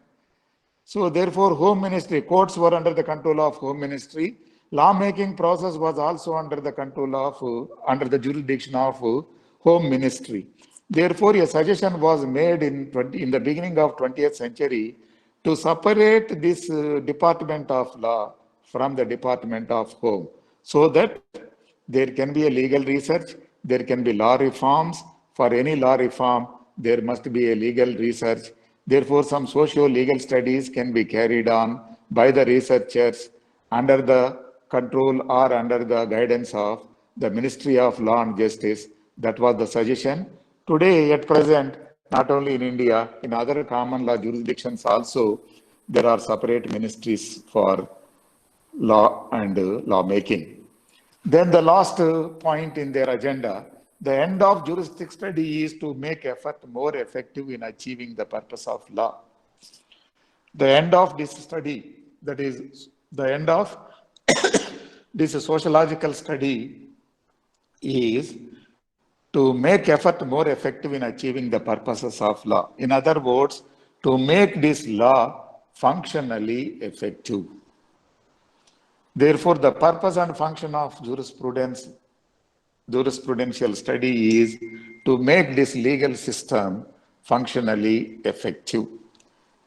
B: So therefore, Home Ministry, courts were under the control of Home Ministry. Lawmaking process was also under the control of, under the jurisdiction of Home Ministry. Therefore, a suggestion was made in the beginning of 20th century to separate this Department of Law from the Department of Home, so that there can be a legal research, there can be law reforms. For any law reform, there must be a legal research. Therefore, some socio-legal studies can be carried on by the researchers under the control or under the guidance of the Ministry of Law and Justice. That was the suggestion. Today, at present, not only in India, in other common law jurisdictions also, there are separate ministries for law and lawmaking. Then the last point in their agenda, the end of juristic study is to make effort more effective in achieving the purpose of law. The end of this study, that is the end of this sociological study, is to make effort more effective in achieving the purposes of law. In other words, to make this law functionally effective. Therefore, the purpose and function of jurisprudential study is to make this legal system functionally effective.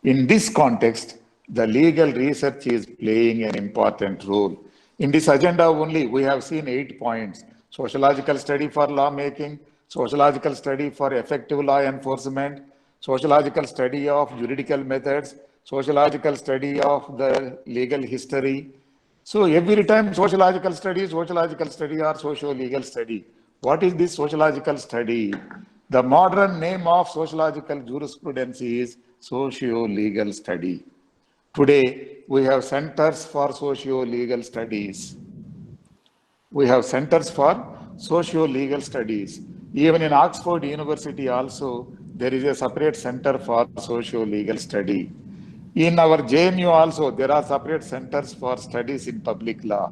B: In this context, the legal research is playing an important role. In this agenda only, we have seen 8 points: sociological study for lawmaking, sociological study for effective law enforcement, sociological study of juridical methods, sociological study of the legal history. So every time sociological study or socio-legal study. What is this sociological study? The modern name of sociological jurisprudence is socio-legal study. Today, we have centers for socio-legal studies. We have centers for socio-legal studies. Even in Oxford University also, there is a separate center for socio-legal study. In our JNU also, there are separate centers for studies in public law.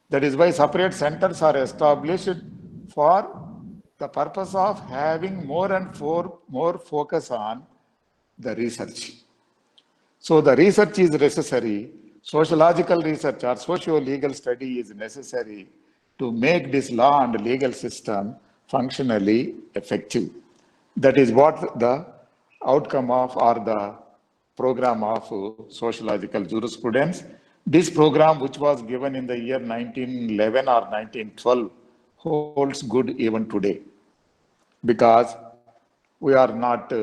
B: That is why separate centers are established for the purpose of having more focus on the research. So the research is necessary. Sociological research or socio-legal study is necessary to make this law and legal system functionally effective. That is what the outcome of or the program of sociological jurisprudence. This program, which was given in the year 1911 or 1912, holds good even today, because we are not,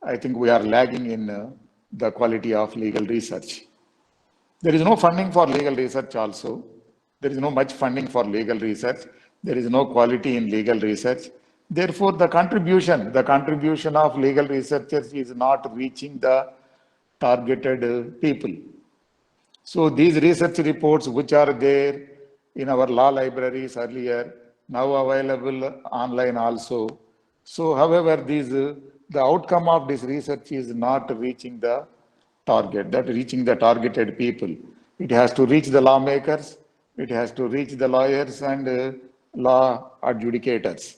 B: I think we are lagging in the quality of legal research. There is no funding for legal research also. There is no much funding for legal research. There is no quality in legal research. Therefore, the contribution of legal researchers is not reaching the targeted people. So these research reports which are there in our law libraries earlier, now available online also. So however, the outcome of this research is not reaching the target, that reaching the targeted people. It has to reach the lawmakers, it has to reach the lawyers and law adjudicators.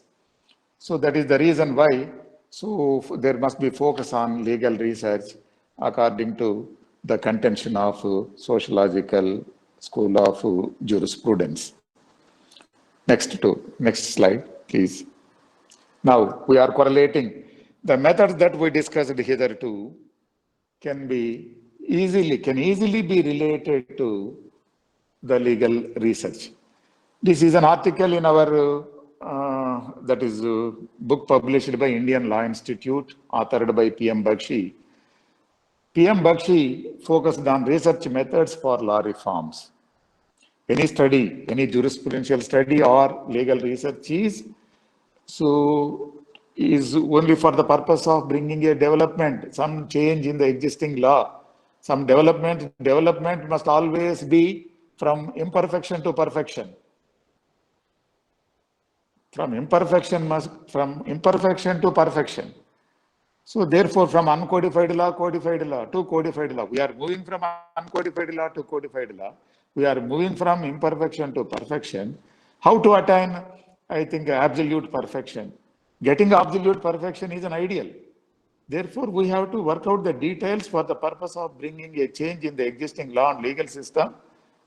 B: So that is the reason why. So there must be focus on legal research according to the contention of sociological school of jurisprudence. Next slide, please. Now we are correlating the methods that we discussed hitherto can easily be related to the legal research. This is an article in our book published by Indian Law Institute, authored by P.M. Bakshi. P.M. Bakshi focused on research methods for law reforms. Any study, any jurisprudential study or legal research is only for the purpose of bringing a development, some change in the existing law. Some development must always be from imperfection to perfection. From imperfection to perfection. So therefore, from uncodified law to codified law, we are moving from uncodified law to codified law. We are moving from imperfection to perfection. How to attain, I think, absolute perfection? Getting absolute perfection is an ideal. Therefore, we have to work out the details for the purpose of bringing a change in the existing law and legal system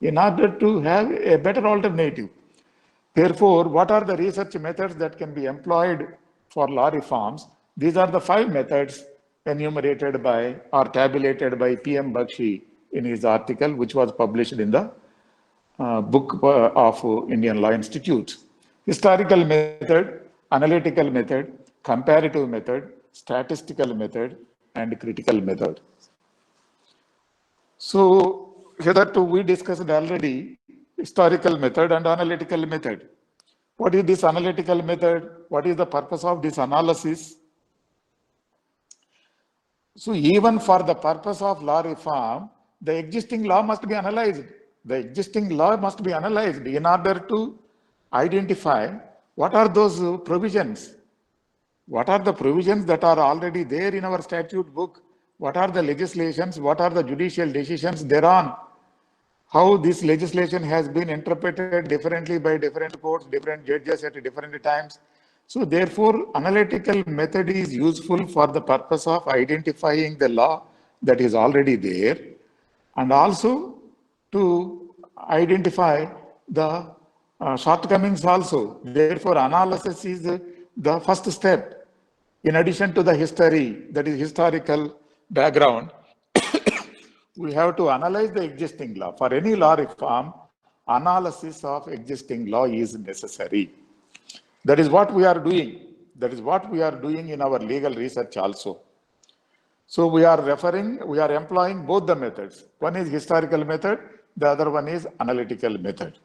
B: in order to have a better alternative. Therefore, what are the research methods that can be employed for law reforms? These are the 5 methods enumerated by or tabulated by P.M. Bakshi in his article, which was published in the book of Indian Law Institute. Historical method, analytical method, comparative method, statistical method, and critical method. So, hitherto we discussed already historical method and analytical method. What is this analytical method? What is the purpose of this analysis? So even for the purpose of law reform, the existing law must be analyzed. The existing law must be analyzed in order to identify what are those provisions. What are the provisions that are already there in our statute book? What are the legislations? What are the judicial decisions thereon? How this legislation has been interpreted differently by different courts, different judges at different times. So therefore, analytical method is useful for the purpose of identifying the law that is already there and also to identify the shortcomings also. Therefore, analysis is the first step. In addition to the history, that is historical background, we have to analyze the existing law. For any law reform, analysis of existing law is necessary. That is what we are doing. That is what we are doing in our legal research also. So we are employing both the methods. One is historical method, the other one is analytical method.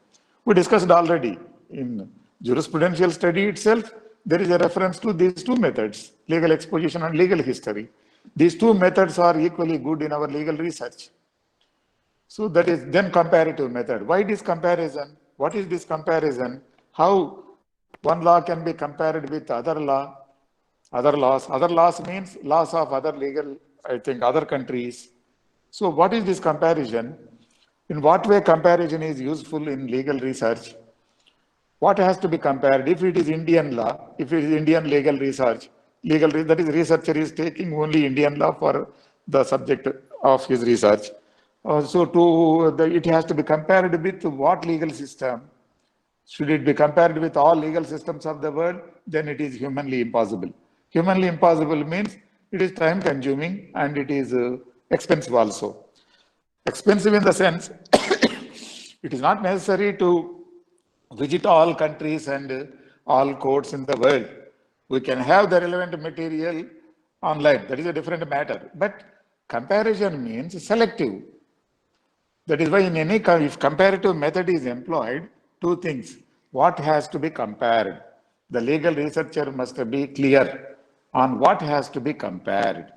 B: We discussed already in jurisprudential study itself, there is a reference to these 2 methods, legal exposition and legal history. These 2 methods are equally good in our legal research. So that is then comparative method. Why this comparison? What is this comparison? How one law can be compared with other law, other laws. Other laws means laws of other legal, I think, other countries. So what is this comparison? In what way comparison is useful in legal research? What has to be compared? If it is Indian law, if it is Indian legal research, that is researcher is taking only Indian law for the subject of his research. It has to be compared with what legal system? Should it be compared with all legal systems of the world? Then it is humanly impossible. Humanly impossible means it is time consuming and it is expensive also. Expensive in the sense, it is not necessary to visit all countries and all courts in the world. We can have the relevant material online. That is a different matter. But comparison means selective. That is why in any if comparative method is employed, 2 things. What has to be compared? The legal researcher must be clear on what has to be compared.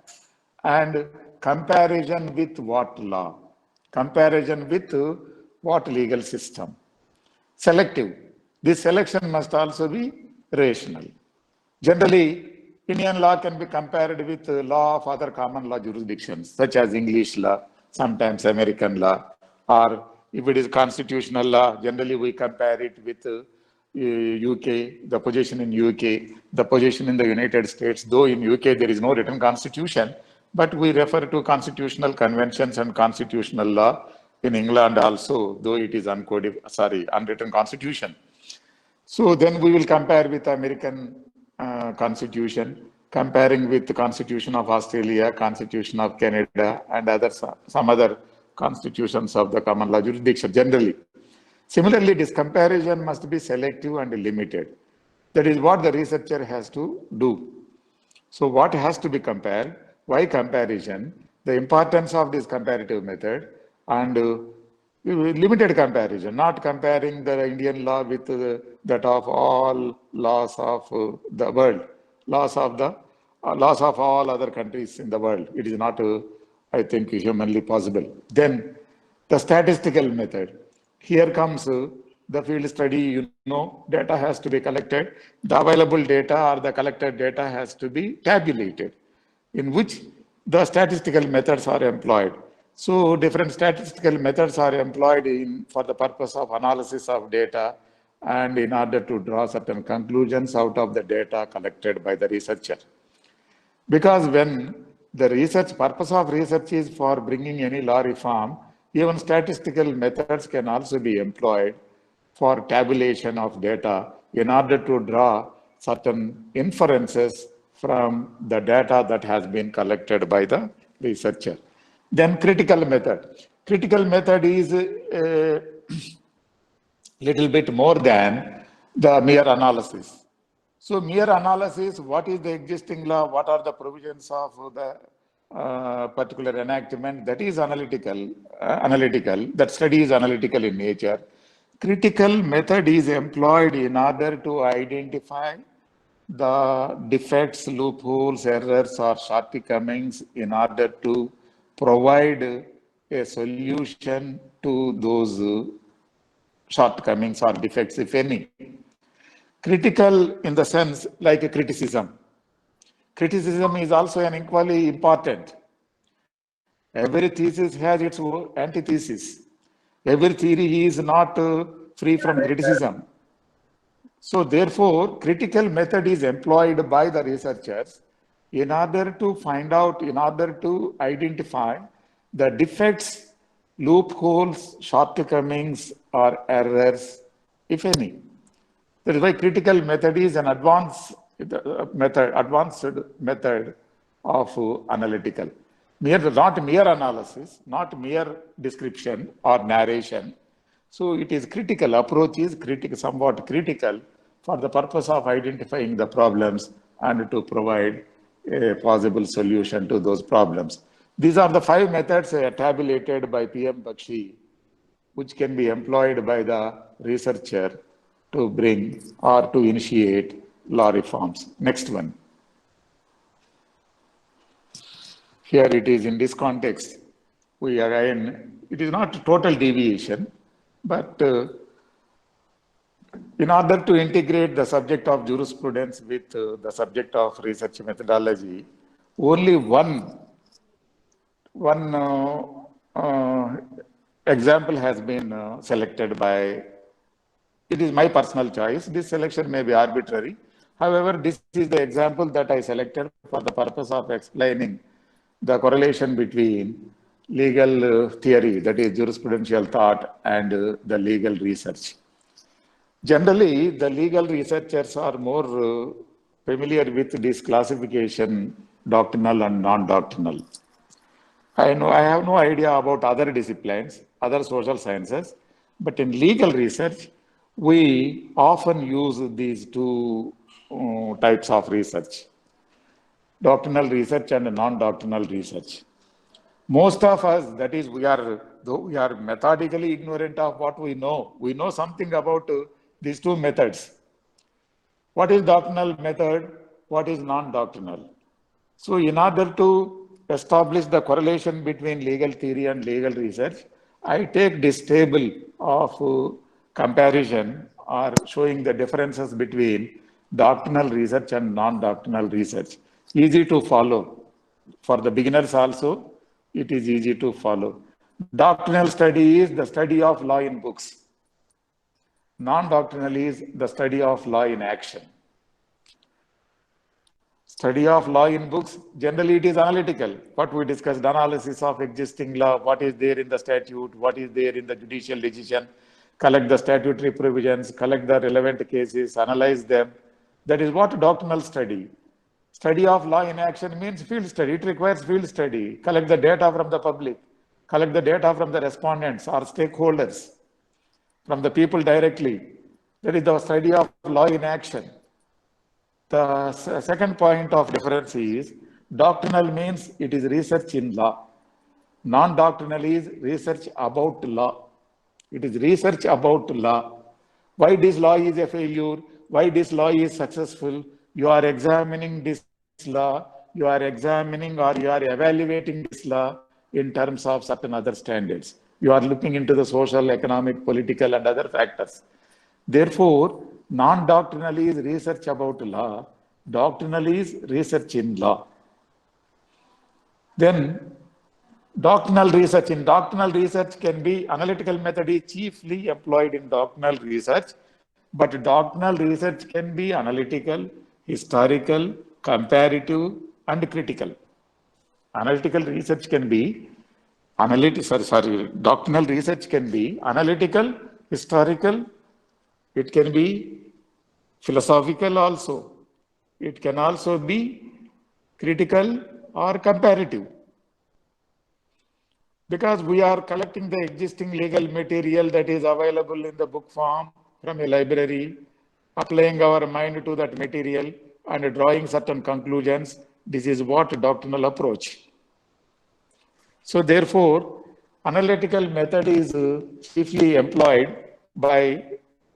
B: And comparison with what law? Comparison with what legal system? Selective. This selection must also be rational. Generally, Indian law can be compared with the law of other common law jurisdictions, such as English law, sometimes American law, or if it is constitutional law, generally we compare it with UK, the position in UK, the position in the United States. Though in UK there is no written constitution, but we refer to constitutional conventions and constitutional law in England also, though it is unwritten constitution. So then we will compare with American constitution, comparing with the constitution of Australia, constitution of Canada, and some other constitutions of the common law jurisdiction generally. Similarly, this comparison must be selective and limited. That is what the researcher has to do. So what has to be compared? Why comparison? The importance of this comparative method, and limited comparison, not comparing the Indian law with that of all laws of the world, laws of all other countries in the world. It is not, I think, humanly possible. Then the statistical method. Here comes the field study, data has to be collected. The available data or the collected data has to be tabulated, in which the statistical methods are employed. So different statistical methods are employed for the purpose of analysis of data and in order to draw certain conclusions out of the data collected by the researcher. Because when the purpose of research is for bringing any law reform, even statistical methods can also be employed for tabulation of data in order to draw certain inferences from the data that has been collected by the researcher. Then critical method. Critical method is a little bit more than the mere analysis. So mere analysis, what is the existing law, what are the provisions of the particular enactment, that is analytical, that study is analytical in nature. Critical method is employed in order to identify the defects, loopholes, errors, or shortcomings in order to provide a solution to those shortcomings or defects, if any. Critical in the sense like a criticism. Criticism is also an equally important. Every thesis has its antithesis. Every theory is not free from criticism. So therefore, critical method is employed by the researchers in order to find out, in order to identify the defects, loopholes, shortcomings, or errors, if any. That is why critical method is an advanced method of analytical. Not mere analysis, not mere description or narration. So it is critical, approach is somewhat critical for the purpose of identifying the problems and to provide a possible solution to those problems. These are the 5 methods tabulated by P.M. Bakshi, which can be employed by the researcher to bring or to initiate law reforms. Next one. Here it is in this context. We again, it is not total deviation, but in order to integrate the subject of jurisprudence with the subject of research methodology, only one example has been selected by. It is my personal choice. This selection may be arbitrary. However, this is the example that I selected for the purpose of explaining the correlation between legal theory, that is jurisprudential thought, and the legal research. Generally, the legal researchers are more familiar with this classification, doctrinal and non-doctrinal. I have no idea about other disciplines, other social sciences, but in legal research, we often use these 2 types of research, doctrinal research and non-doctrinal research. Most of us, that is, we are methodically ignorant of what we know. We know something about these 2 methods. What is doctrinal method? What is non-doctrinal? So in order to establish the correlation between legal theory and legal research, I take this table of comparison or showing the differences between doctrinal research and non-doctrinal research. Easy to follow. For the beginners also, it is easy to follow. Doctrinal study is the study of law in books. Non-doctrinal is the study of law in action. Study of law in books, generally it is analytical. What we discussed, analysis of existing law, what is there in the statute, what is there in the judicial decision, collect the statutory provisions, collect the relevant cases, analyze them. That is what doctrinal study. Study of law in action means field study. It requires field study. Collect the data from the public, collect the data from the respondents or stakeholders, from the people directly. That is the study of law in action. The second point of difference is doctrinal means it is research in law. Non-doctrinal is research about law. It is research about law. Why this law is a failure? Why this law is successful? You are examining this law. You are examining or you are evaluating this law in terms of certain other standards. You are looking into the social, economic, political, and other factors. Therefore, non-doctrinal is research about law, doctrinal is research in law. Then, doctrinal research. In doctrinal research can be analytical method is chiefly employed in doctrinal research, but doctrinal research can be analytical, historical, comparative, and critical. Analytical research can be doctrinal research can be analytical, historical, it can be philosophical also. It can also be critical or comparative. Because we are collecting the existing legal material that is available in the book form from a library, applying our mind to that material and drawing certain conclusions. This is what doctrinal approach. So therefore, analytical method is chiefly employed by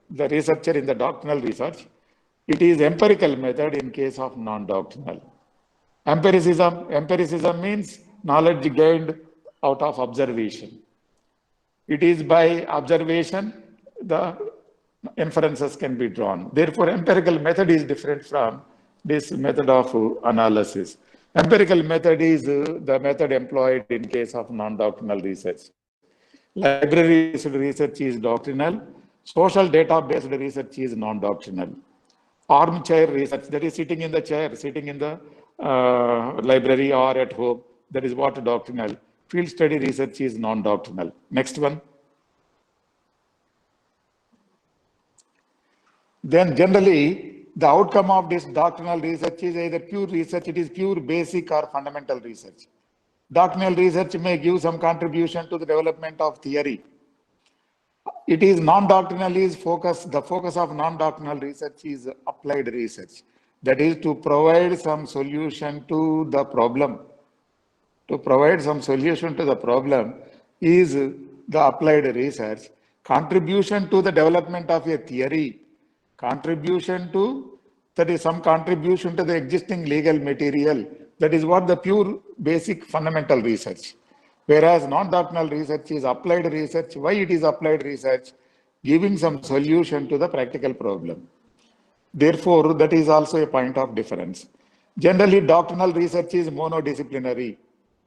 B: the researcher in the doctrinal research. It is empirical method in case of non-doctrinal. Empiricism means knowledge gained out of observation. It is by observation the inferences can be drawn. Therefore, empirical method is different from this method of analysis. Empirical method is the method employed in case of non-doctrinal research. Library-based research is doctrinal. Social data-based research is non-doctrinal. Armchair research, that is sitting in the chair, sitting in the library or at home, that is what doctrinal. Field study research is non-doctrinal. Next one. Then generally, the outcome of this doctrinal research is either pure research, it is pure basic or fundamental research. Doctrinal research may give some contribution to the development of theory. It is non-doctrinal is focus, the focus of non-doctrinal research is applied research. That is to provide some solution to the problem. To provide some solution to the problem is the applied research. Contribution to the development of a theory. Contribution to, that is some contribution to the existing legal material. That is what the pure basic fundamental research. Whereas non-doctrinal research is applied research. Why it is applied research? Giving some solution to the practical problem. Therefore, that is also a point of difference. Generally, doctrinal research is monodisciplinary.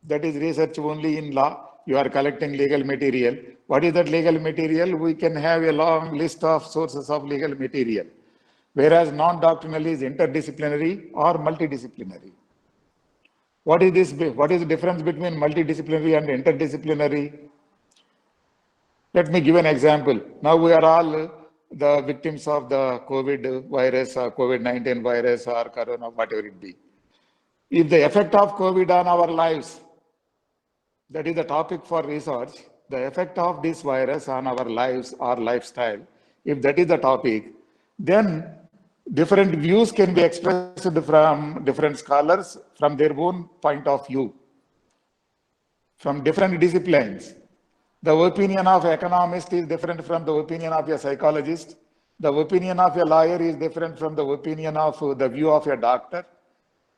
B: That is research only in law. You are collecting legal material. What is that legal material? We can have a long list of sources of legal material. Whereas non-doctrinal is interdisciplinary or multidisciplinary. What is this? What is the difference between multidisciplinary and interdisciplinary? Let me give an example. Now we are all the victims of the COVID virus or COVID-19 virus or corona, whatever it be. If the effect of COVID on our lives, that is the topic for research, the effect of this virus on our lives or lifestyle, if that is the topic, then different views can be expressed from different scholars from their own point of view, from different disciplines. The opinion of an economist is different from the opinion of a psychologist. The opinion of a lawyer is different from the opinion of the view of a doctor,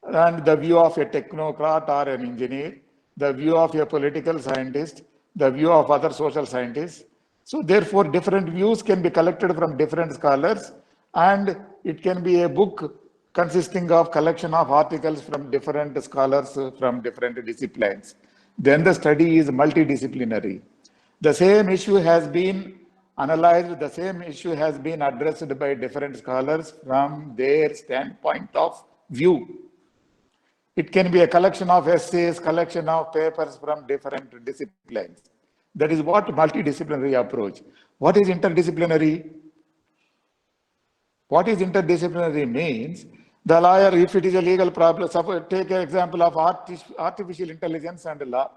B: and the view of a technocrat or an engineer, the view of a political scientist, the view of other social scientists. So therefore, different views can be collected from different scholars, and it can be a book consisting of collection of articles from different scholars from different disciplines. Then the study is multidisciplinary. The same issue has been analyzed, the same issue has been addressed by different scholars from their standpoint of view. It can be a collection of essays, collection of papers from different disciplines. That is what multidisciplinary approach. What is interdisciplinary? What is interdisciplinary means? The lawyer, if it is a legal problem, suppose take an example of artificial intelligence and law.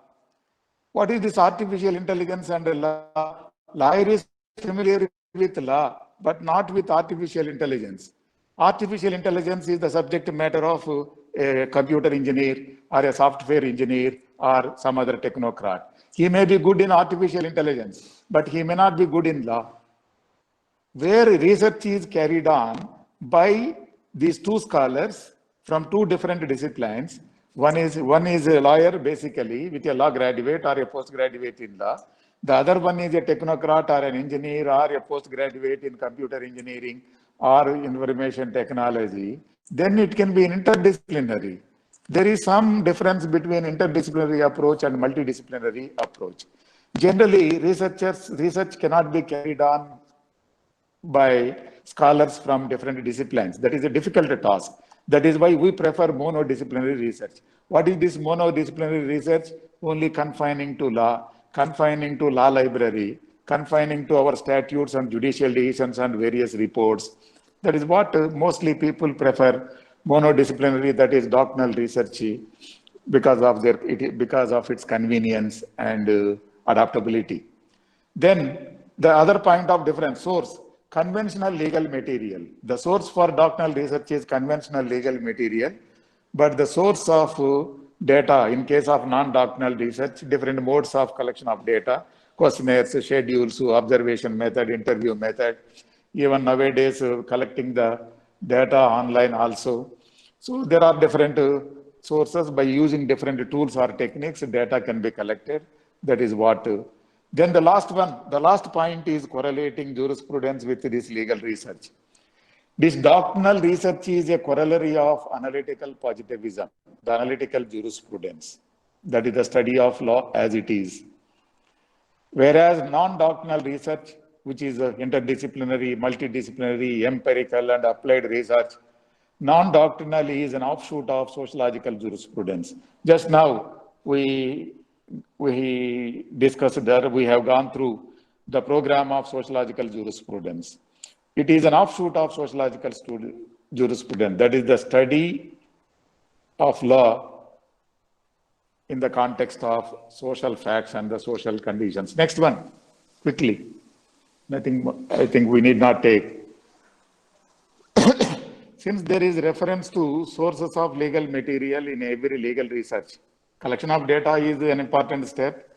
B: What is this artificial intelligence and law? Lawyer is familiar with law, but not with artificial intelligence. Artificial intelligence is the subject matter of a computer engineer or a software engineer or some other technocrat. He may be good in artificial intelligence, but he may not be good in law. Where research is carried on by these two scholars from two different disciplines. One is a lawyer, basically, with a law graduate or a postgraduate in law. The other one is a technocrat or an engineer or a postgraduate in computer engineering or information technology. Then it can be interdisciplinary. There is some difference between interdisciplinary approach and multidisciplinary approach. Generally, research cannot be carried on by scholars from different disciplines. That is a difficult task. That is why we prefer monodisciplinary research. What is this monodisciplinary research? Only confining to law, confining to law library, confining to our statutes and judicial decisions and various reports. That is what mostly people prefer monodisciplinary, that is doctrinal research, because of its convenience and adaptability. Then the other point of difference, source, conventional legal material. The source for doctrinal research is conventional legal material, but the source of data in case of non-doctrinal research, different modes of collection of data, questionnaires, schedules, observation method, interview method, even nowadays collecting the data online also. So there are different sources. By using different tools or techniques, data can be collected. That is what. Then the last point is correlating jurisprudence with this legal research. This doctrinal research is a corollary of analytical positivism, the analytical jurisprudence. That is the study of law as it is. Whereas non-doctrinal research, which is interdisciplinary, multidisciplinary, empirical and applied research, non-doctrinal is an offshoot of sociological jurisprudence. Just now, we discussed that we have gone through the program of sociological jurisprudence. It is an offshoot of sociological jurisprudence. That is the study of law in the context of social facts and the social conditions. Next one, quickly. Nothing, I think we need not take. Since there is reference to sources of legal material in every legal research, collection of data is an important step.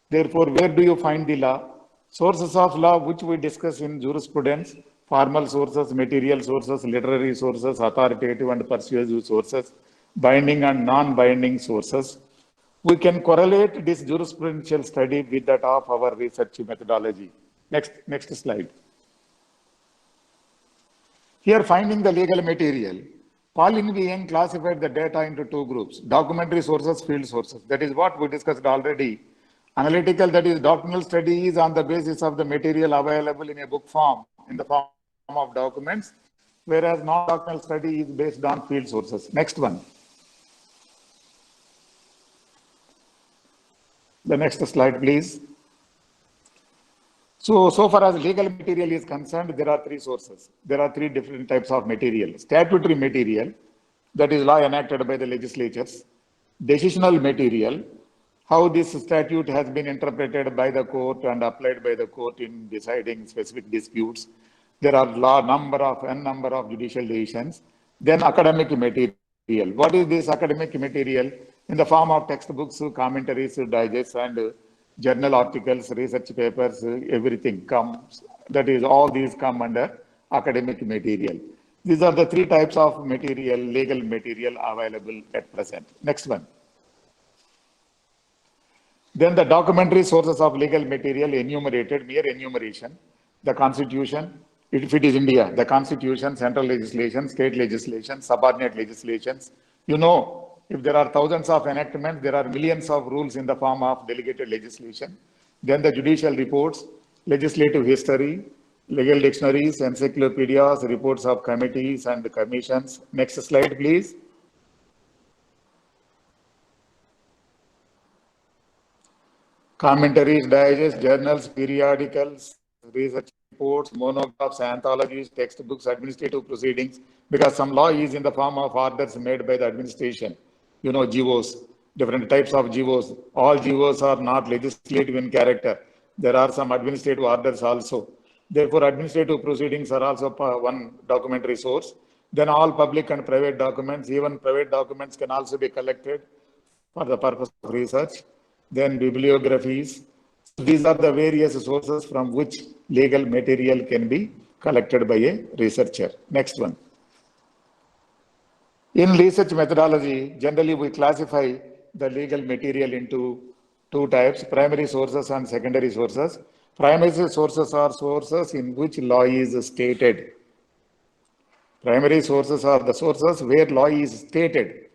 B: Therefore, where do you find the law? Sources of law, which we discuss in jurisprudence, formal sources, material sources, literary sources, authoritative and persuasive sources, binding and non-binding sources. We can correlate this jurisprudential study with that of our research methodology. Next slide. Here, finding the legal material. Pauline Vian classified the data into two groups, documentary sources, field sources. That is what we discussed already. Analytical, that is doctrinal study, is on the basis of the material available in a book form, in the form of documents, whereas non-doctrinal study is based on field sources. Next one. The next slide, please. So far as legal material is concerned, there are three sources. There are three different types of material. Statutory material, that is law enacted by the legislatures. Decisional material, how this statute has been interpreted by the court and applied by the court in deciding specific disputes. There are n number of judicial decisions. Then academic material. What is this academic material? In the form of textbooks, commentaries, digests, and journal articles, research papers, everything comes. That is, all these come under academic material. These are the three types of material, legal material available at present. Next one. Then the documentary sources of legal material enumerated, mere enumeration, the constitution, if it is India, the constitution, central legislation, state legislation, subordinate legislations. You know, if there are thousands of enactments, there are millions of rules in the form of delegated legislation. Then the judicial reports, legislative history, legal dictionaries, encyclopedias, reports of committees and commissions. Next slide, please. Commentaries, digests, journals, periodicals, research reports, monographs, anthologies, textbooks, administrative proceedings, because some law is in the form of orders made by the administration. You know, GOs, different types of GOs. All GOs are not legislative in character. There are some administrative orders also. Therefore, administrative proceedings are also one documentary source. Then all public and private documents, even private documents can also be collected for the purpose of research. Then bibliographies. These are the various sources from which legal material can be collected by a researcher. Next one. In research methodology, generally we classify the legal material into two types, primary sources and secondary sources. Primary sources are sources in which law is stated. Primary sources are the sources where law is stated.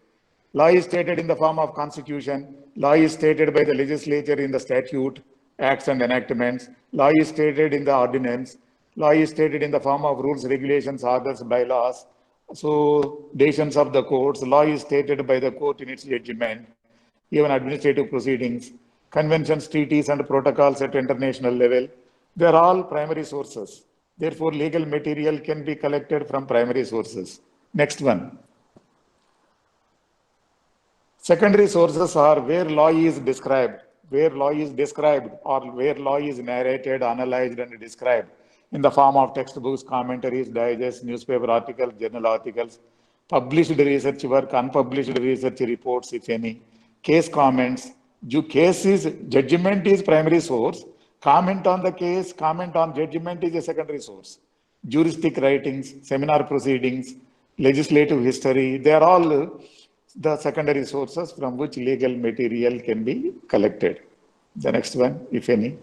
B: Law is stated in the form of constitution. Law is stated by the legislature in the statute, acts and enactments. Law is stated in the ordinance. Law is stated in the form of rules, regulations, orders, bylaws. So decisions of the courts. Law is stated by the court in its judgment. Even administrative proceedings, conventions, treaties and protocols at international level. They are all primary sources. Therefore, legal material can be collected from primary sources. Next one. Secondary sources are where law is described, or where law is narrated, analyzed, and described in the form of textbooks, commentaries, digests, newspaper articles, journal articles, published research work, unpublished research reports, if any, case comments. Judgment is primary source. Comment on the case, comment on judgment is a secondary source. Juristic writings, seminar proceedings, legislative history, they are all the secondary sources from which legal material can be collected. The next one, if any.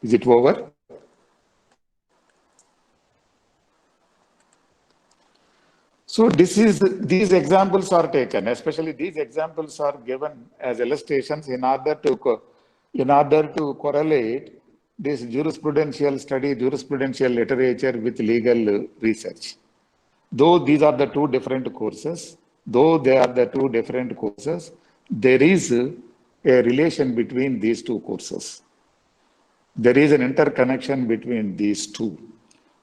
B: Is it over? So these examples are taken, especially these examples are given as illustrations in order to correlate this jurisprudential study, jurisprudential literature with legal research. Though these are the two different courses, there is a relation between these two courses. There is an interconnection between these two.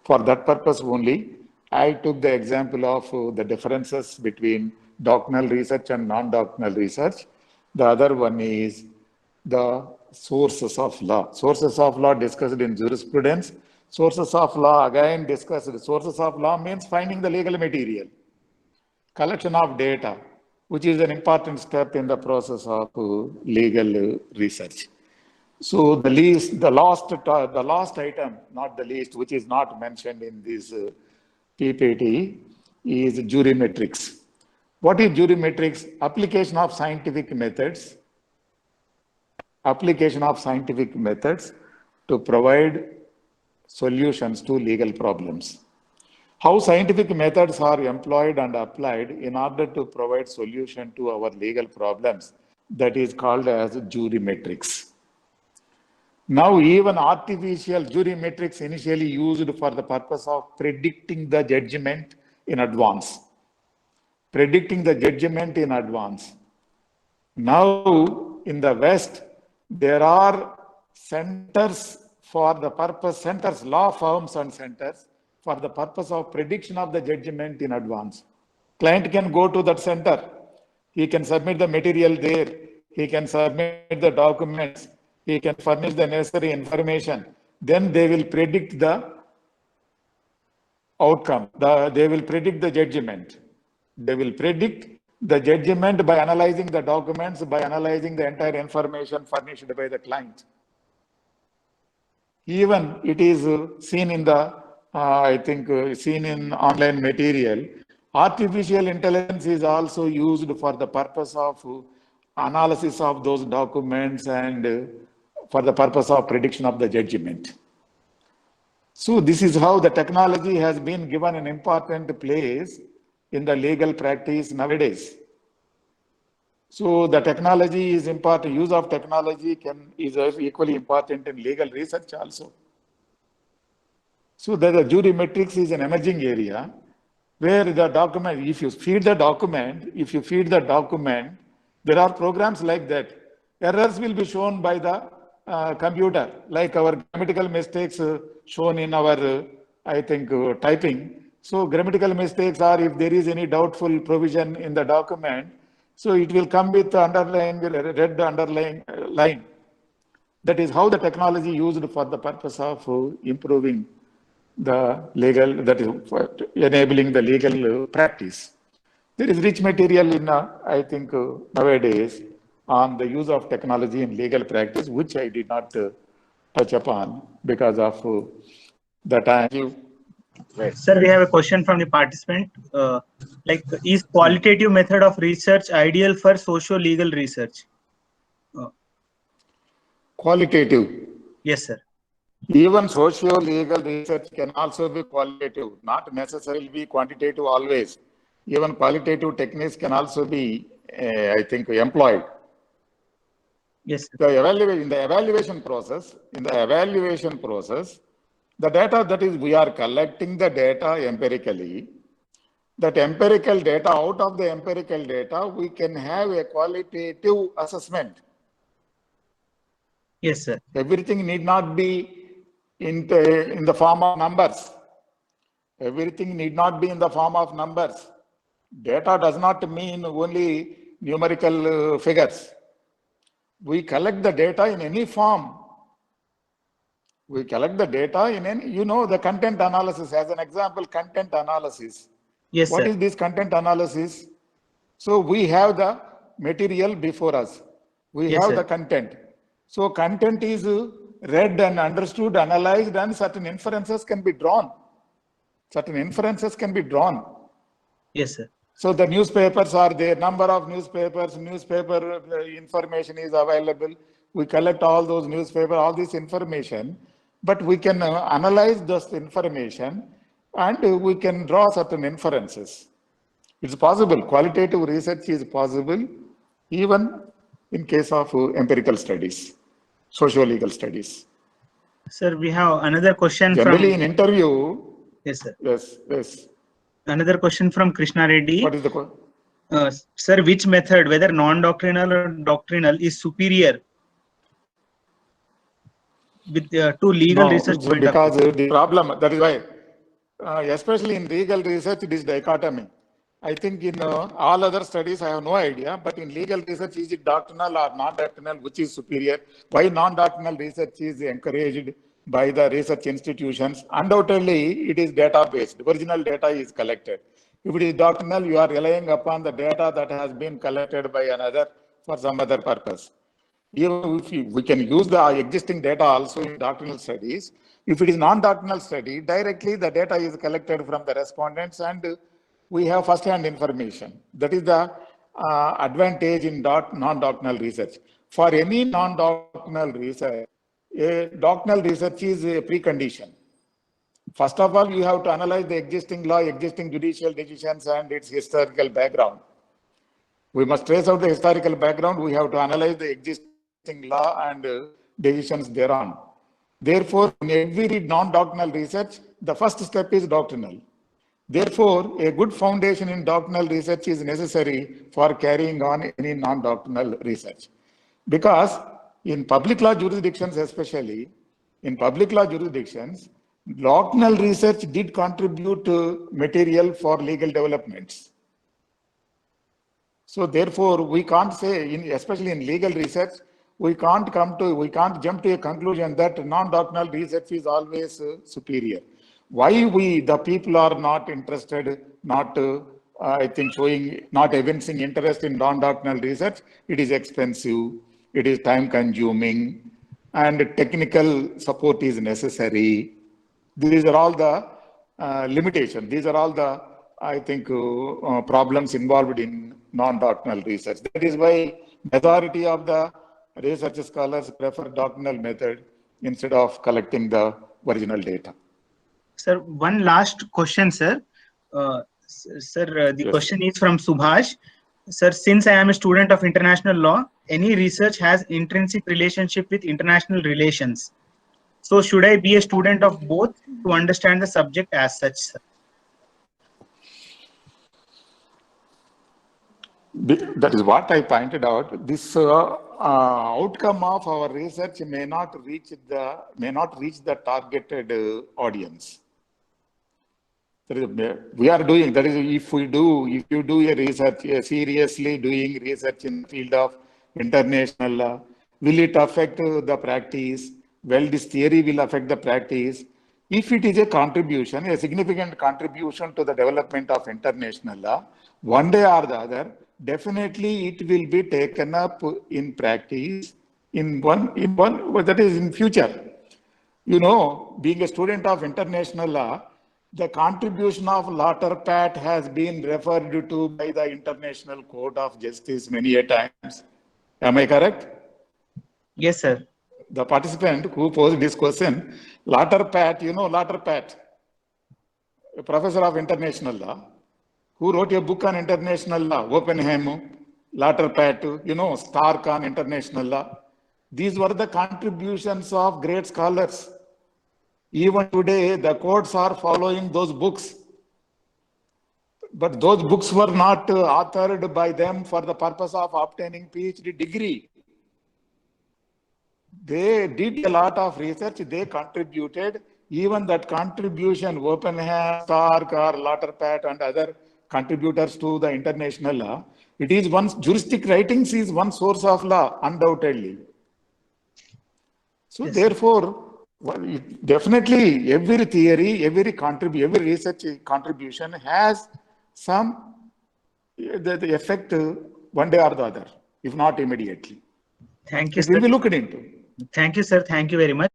B: For that purpose only, I took the example of the differences between doctrinal research and non-doctrinal research. The other one is the sources of law. Sources of law discussed in jurisprudence. Sources of law again discussed. Sources of law means finding the legal material. Collection of data, which is an important step in the process of legal research. So the last item, not the least, which is not mentioned in this PPT, is jurymetrics. What is jurymetrics? Application of scientific methods to provide solutions to legal problems. How scientific methods are employed and applied in order to provide solution to our legal problems, that is called as jurymetrics. Now, even artificial jurymetrics initially used for the purpose of predicting the judgment in advance. Now, in the West, there are law firms and centers for the purpose of prediction of the judgment in advance. Client can go to that center. He can submit the material there. He can submit the documents. He can furnish the necessary information. Then they will predict the outcome. They will predict the judgment. They will predict the judgment by analyzing the documents, by analyzing the entire information furnished by the client. Even it is seen in the, seen in online material. Artificial intelligence is also used for the purpose of analysis of those documents and for the purpose of prediction of the judgment. So this is how the technology has been given an important place in the legal practice nowadays. So the technology is important, use of technology is equally important in legal research also. So the jury metrics is an emerging area where the document, if you feed the document, there are programs like that. Errors will be shown by the computer, like our grammatical mistakes shown in our, typing. So grammatical mistakes are, if there is any doubtful provision in the document, so it will come with underlying, red underlying line. That is how the technology used for the purpose of improving the legal, that is enabling the legal practice. There is rich material in, nowadays on the use of technology in legal practice, which I did not touch upon because of the time.
C: Right. Sir, we have a question from the participant. Is qualitative method of research ideal for socio-legal research?
B: Qualitative.
C: Yes, sir.
B: Even socio-legal research can also be qualitative, not necessarily be quantitative always. Even qualitative techniques can also be, employed.
C: Yes, sir.
B: In the evaluation process, the data that is, we are collecting the data empirically. That empirical data, out of the empirical data, we can have a qualitative assessment.
C: Yes, sir.
B: Everything need not be in the form of numbers. Everything need not be in the form of numbers. Data does not mean only numerical figures. We collect the data in any form. We collect the data in any, the content analysis. As an example, content analysis.
C: Yes,
B: What
C: sir.
B: is this content analysis? So we have the material before us. We
C: Yes,
B: have
C: sir.
B: the content. So content is read and understood, analyzed, and certain inferences can be drawn.
C: Yes, sir.
B: So the newspapers are there, number of newspapers, newspaper information is available. We collect all those newspapers, all this information, but we can analyze this information and we can draw certain inferences. It's possible. Qualitative research is possible even in case of empirical studies, socio-legal studies.
C: Sir, we have another question
B: Generally
C: from...
B: in interview.
C: Yes, sir.
B: Yes.
C: Another question from Krishna Reddy.
B: What is the question?
C: Sir, which method, whether non-doctrinal or doctrinal, is superior with to legal research point
B: because
C: of view?
B: the problem, that is why, especially in legal research, it is dichotomy. I think in all other studies, I have no idea, but in legal research, is it doctrinal or non-doctrinal, which is superior? Why non-doctrinal research is encouraged by the research institutions? Undoubtedly, it is data-based. Original data is collected. If it is doctrinal, you are relying upon the data that has been collected by another for some other purpose. Even if we can use the existing data also in doctrinal studies, if it is non-doctrinal study, directly the data is collected from the respondents and we have first-hand information. That is the advantage in non-doctrinal research. For any non-doctrinal research, a doctrinal research is a precondition. First of all, you have to analyze the existing law, existing judicial decisions and its historical background. We must trace out the historical background. We have to analyze the existing law and decisions thereon. Therefore, in every non-doctrinal research, the first step is doctrinal. Therefore, a good foundation in doctrinal research is necessary for carrying on any non-doctrinal research. Because in public law jurisdictions, especially in public law jurisdictions, doctrinal research did contribute to material for legal developments. So therefore, we can't say, especially in legal research, we can't jump to a conclusion that non-doctrinal research is always superior. Why the people are not interested, not evincing interest in non-doctrinal research? It is expensive, it is time consuming, and technical support is necessary. These are all the limitations. These are all the, problems involved in non-doctrinal research. That is why majority of the research scholars prefer doctrinal method instead of collecting the original data.
C: Sir, one last question, sir. The
B: Yes.
C: question is from Subhash. Sir, since I am a student of international law, any research has intrinsic relationship with international relations. So should I be a student of both to understand the subject as such, sir?
B: That is what I pointed out. This outcome of our research may not reach the targeted audience. We are doing that is if you do a research seriously doing research in the field of international law, will it affect the practice? Well, this theory will affect the practice. If it is a significant contribution to the development of international law, one day or the other, definitely it will be taken up in practice that is in future. You know, being a student of international law, the contribution of Lauterpacht has been referred to by the International Court of Justice many a times. Am I correct?
C: Yes, sir.
B: The participant who posed this question, Lauterpacht, you know Lauterpacht, a professor of international law, who wrote a book on international law, Oppenheim, Lauterpacht, you know, Stark on international law. These were the contributions of great scholars. Even today, the courts are following those books. But those books were not authored by them for the purpose of obtaining PhD degree. They did a lot of research, they contributed. Even that contribution, Oppenheim, Stark, or Lauterpacht, and other contributors to the international law, it is juristic writings is one source of law, undoubtedly. So, yes, therefore, definitely every theory, every research contribution has some the effect one day or the other, if not immediately.
C: Thank you,
B: it will
C: sir.
B: be looked into.
C: Thank you, sir. Thank you very much.